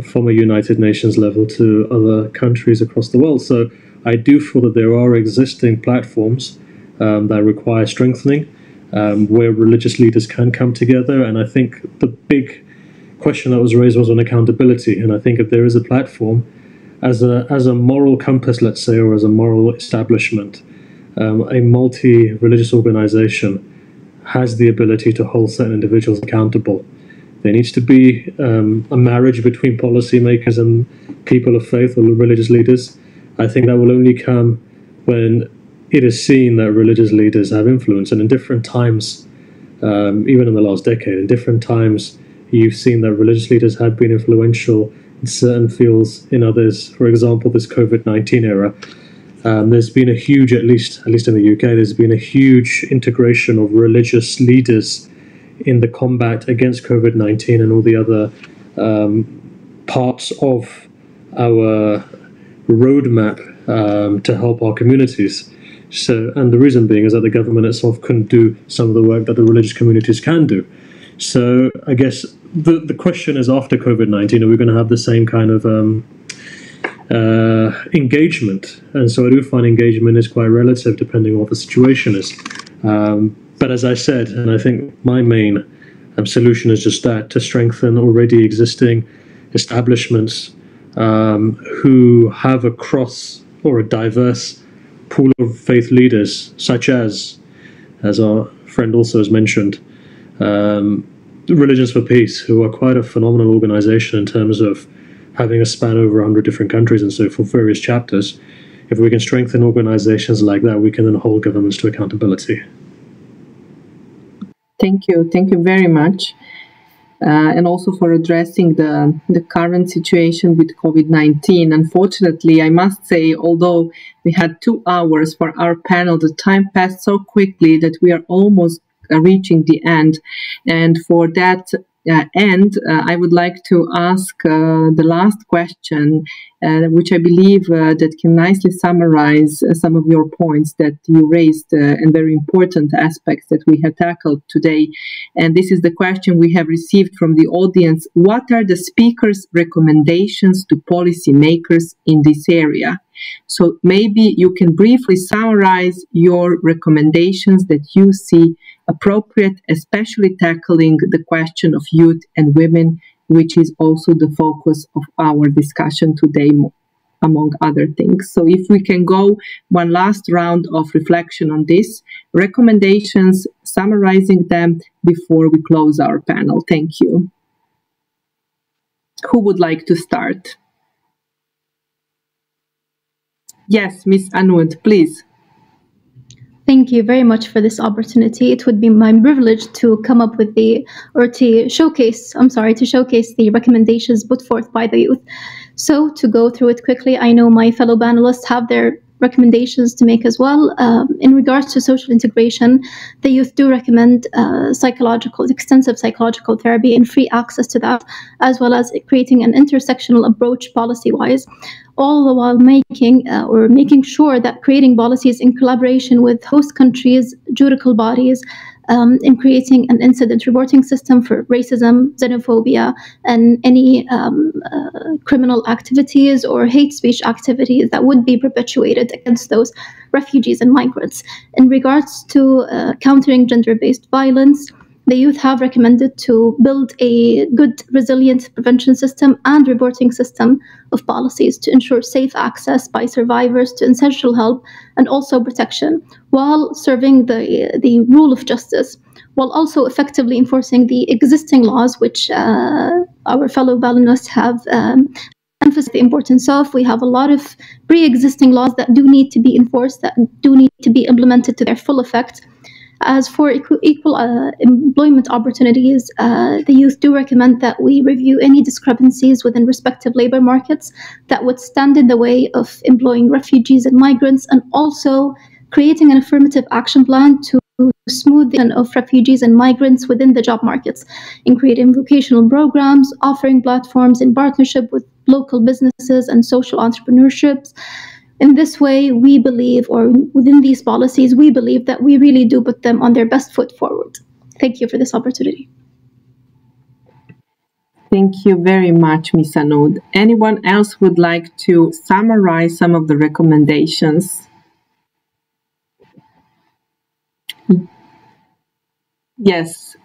from a United Nations level to other countries across the world. So I do feel that there are existing platforms that require strengthening, where religious leaders can come together. And I think the big question that was raised was on accountability. And I think if there is a platform as a moral compass, let's say, or as a moral establishment, a multi-religious organization has the ability to hold certain individuals accountable. There needs to be a marriage between policymakers and people of faith or religious leaders. I think that will only come when it is seen that religious leaders have influence. And in different times, even in the last decade, in different times, you've seen that religious leaders have been influential in certain fields, in others. For example, this COVID-19 era. There's been a huge, at least in the UK, there's been a huge integration of religious leaders in the combat against COVID-19 and all the other parts of our roadmap to help our communities. So, and the reason being is that the government itself couldn't do some of the work that the religious communities can do. So I guess the question is, after COVID-19, are we going to have the same kind of engagement? And so I do find engagement is quite relative depending on what the situation is. But as I said, and I think my main solution is just that, to strengthen already existing establishments who have a cross or a diverse pool of faith leaders, such as our friend also has mentioned, Religions for Peace, who are quite a phenomenal organization in terms of having a span over 100 different countries and so forth, various chapters. If we can strengthen organizations like that, we can then hold governments to accountability. Thank you very much. And also for addressing the current situation with COVID-19. Unfortunately, I must say, although we had 2 hours for our panel, the time passed so quickly that we are almost reaching the end. And for that end, I would like to ask the last question, which I believe that can nicely summarize some of your points that you raised and very important aspects that we have tackled today. And this is the question we have received from the audience. What are the speakers' recommendations to policymakers in this area? So maybe you can briefly summarize your recommendations that you see appropriate, especially tackling the question of youth and women, which is also the focus of our discussion today, among other things. So if we can go one last round of reflection on this, recommendations, summarizing them before we close our panel. Thank you. Who would like to start? Yes, Ms. Anoud, please. Thank you very much for this opportunity. It would be my privilege to come up with to showcase the recommendations put forth by the youth. So to go through it quickly, I know my fellow panelists have their recommendations to make as well. In regards to social integration, the youth do recommend extensive psychological therapy and free access to that, as well as creating an intersectional approach policy-wise, all the while making sure that creating policies in collaboration with host countries, juridical bodies, in creating an incident reporting system for racism, xenophobia, and any criminal activities or hate speech activities that would be perpetuated against those refugees and migrants. In regards to countering gender-based violence, the youth have recommended to build a good, resilient prevention system and reporting system of policies to ensure safe access by survivors to essential help and also protection, while serving the rule of justice, while also effectively enforcing the existing laws, which our fellow Balanists have emphasized the importance of. We have a lot of pre-existing laws that do need to be enforced, that do need to be implemented to their full effect. As for equal employment opportunities, the youth do recommend that we review any discrepancies within respective labor markets that would stand in the way of employing refugees and migrants, and also creating an affirmative action plan to smooth the of refugees and migrants within the job markets, in creating vocational programs, offering platforms in partnership with local businesses and social entrepreneurships. In this way, we believe, or within these policies, we believe that we really do put them on their best foot forward. Thank you for this opportunity. Thank you very much, Ms. Anoud. Anyone else would like to summarize some of the recommendations? Yes,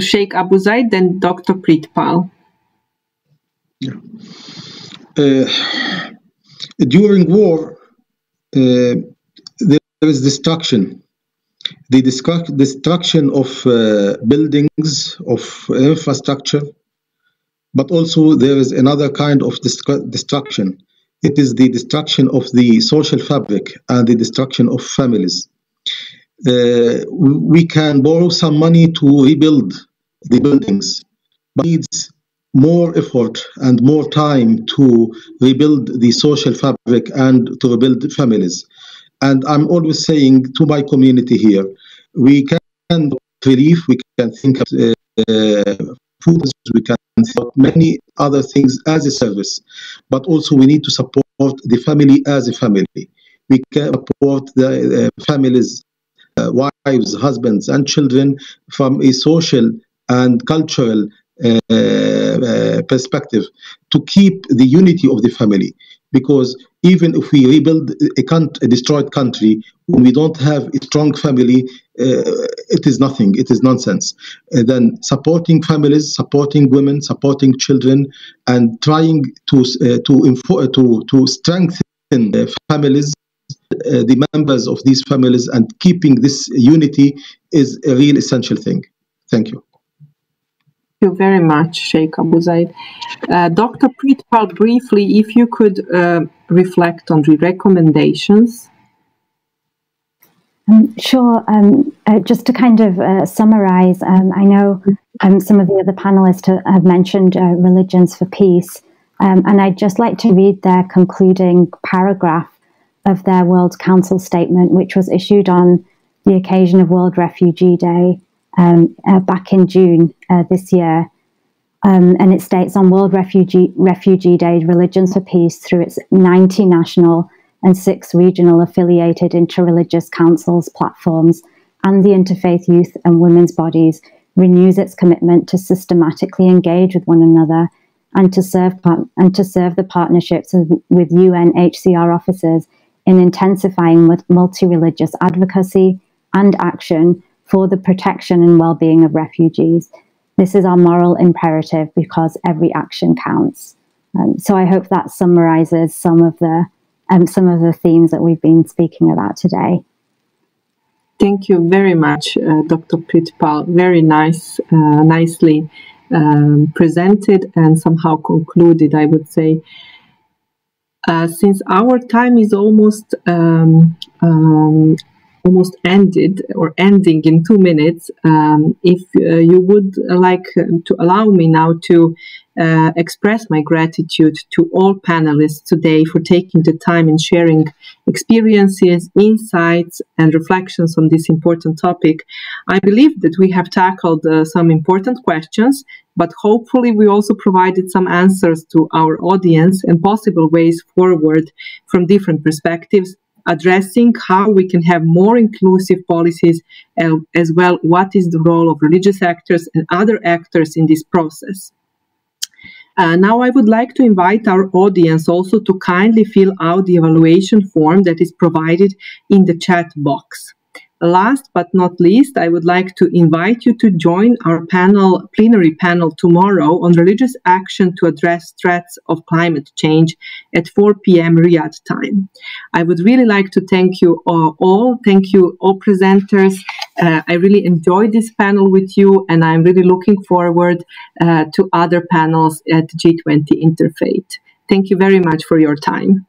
Sheikh Abu Zaid, then Dr. Pritpal. During war, there is destruction. The destruction of buildings, of infrastructure, but also there is another kind of destruction. It is the destruction of the social fabric and the destruction of families. We can borrow some money to rebuild the buildings, but it needs more effort and more time to rebuild the social fabric and to rebuild families. And I'm always saying to my community here, we can relief, we can think of food, we can think of many other things as a service, but also we need to support the family as a family. We can support the families, wives, husbands, and children from a social and cultural perspective to keep the unity of the family. Because even if we rebuild a destroyed country, when we don't have a strong family, it is nothing, it is nonsense. Then supporting families, supporting women, supporting children, and trying to strengthen families, the members of these families, and keeping this unity is a real essential thing. Thank you. Thank you very much, Sheikh Abu Zaid. Dr. Pritpal, briefly, if you could reflect on the recommendations. Sure. Just to kind of summarize, I know some of the other panelists have mentioned Religions for Peace, and I'd just like to read their concluding paragraph of their World Council statement, which was issued on the occasion of World Refugee Day back in June this year. And it states, on World Refugee Day, Religions for Peace, through its 90 national and 6 regional affiliated interreligious councils, platforms, and the interfaith youth and women's bodies, renews its commitment to systematically engage with one another and to serve the partnerships with UNHCR officers in intensifying multi-religious advocacy and action for the protection and well-being of refugees. This is our moral imperative because every action counts. So I hope that summarizes some of the themes that we've been speaking about today. Thank you very much, Dr. Pritpal. Very nicely presented and somehow concluded, I would say. Since our time is almost almost ended or ending in 2 minutes. If you would like to allow me now to express my gratitude to all panelists today for taking the time and sharing experiences, insights, and reflections on this important topic. I believe that we have tackled some important questions, but hopefully we also provided some answers to our audience and possible ways forward from different perspectives, addressing how we can have more inclusive policies, as well what is the role of religious actors and other actors in this process. Now I would like to invite our audience also to kindly fill out the evaluation form that is provided in the chat box. Last but not least, I would like to invite you to join our plenary panel tomorrow on religious action to address threats of climate change at 4 p.m. Riyadh time. I would really like to thank you all. Thank you all presenters. I really enjoyed this panel with you, and I'm really looking forward to other panels at G20 Interfaith. Thank you very much for your time.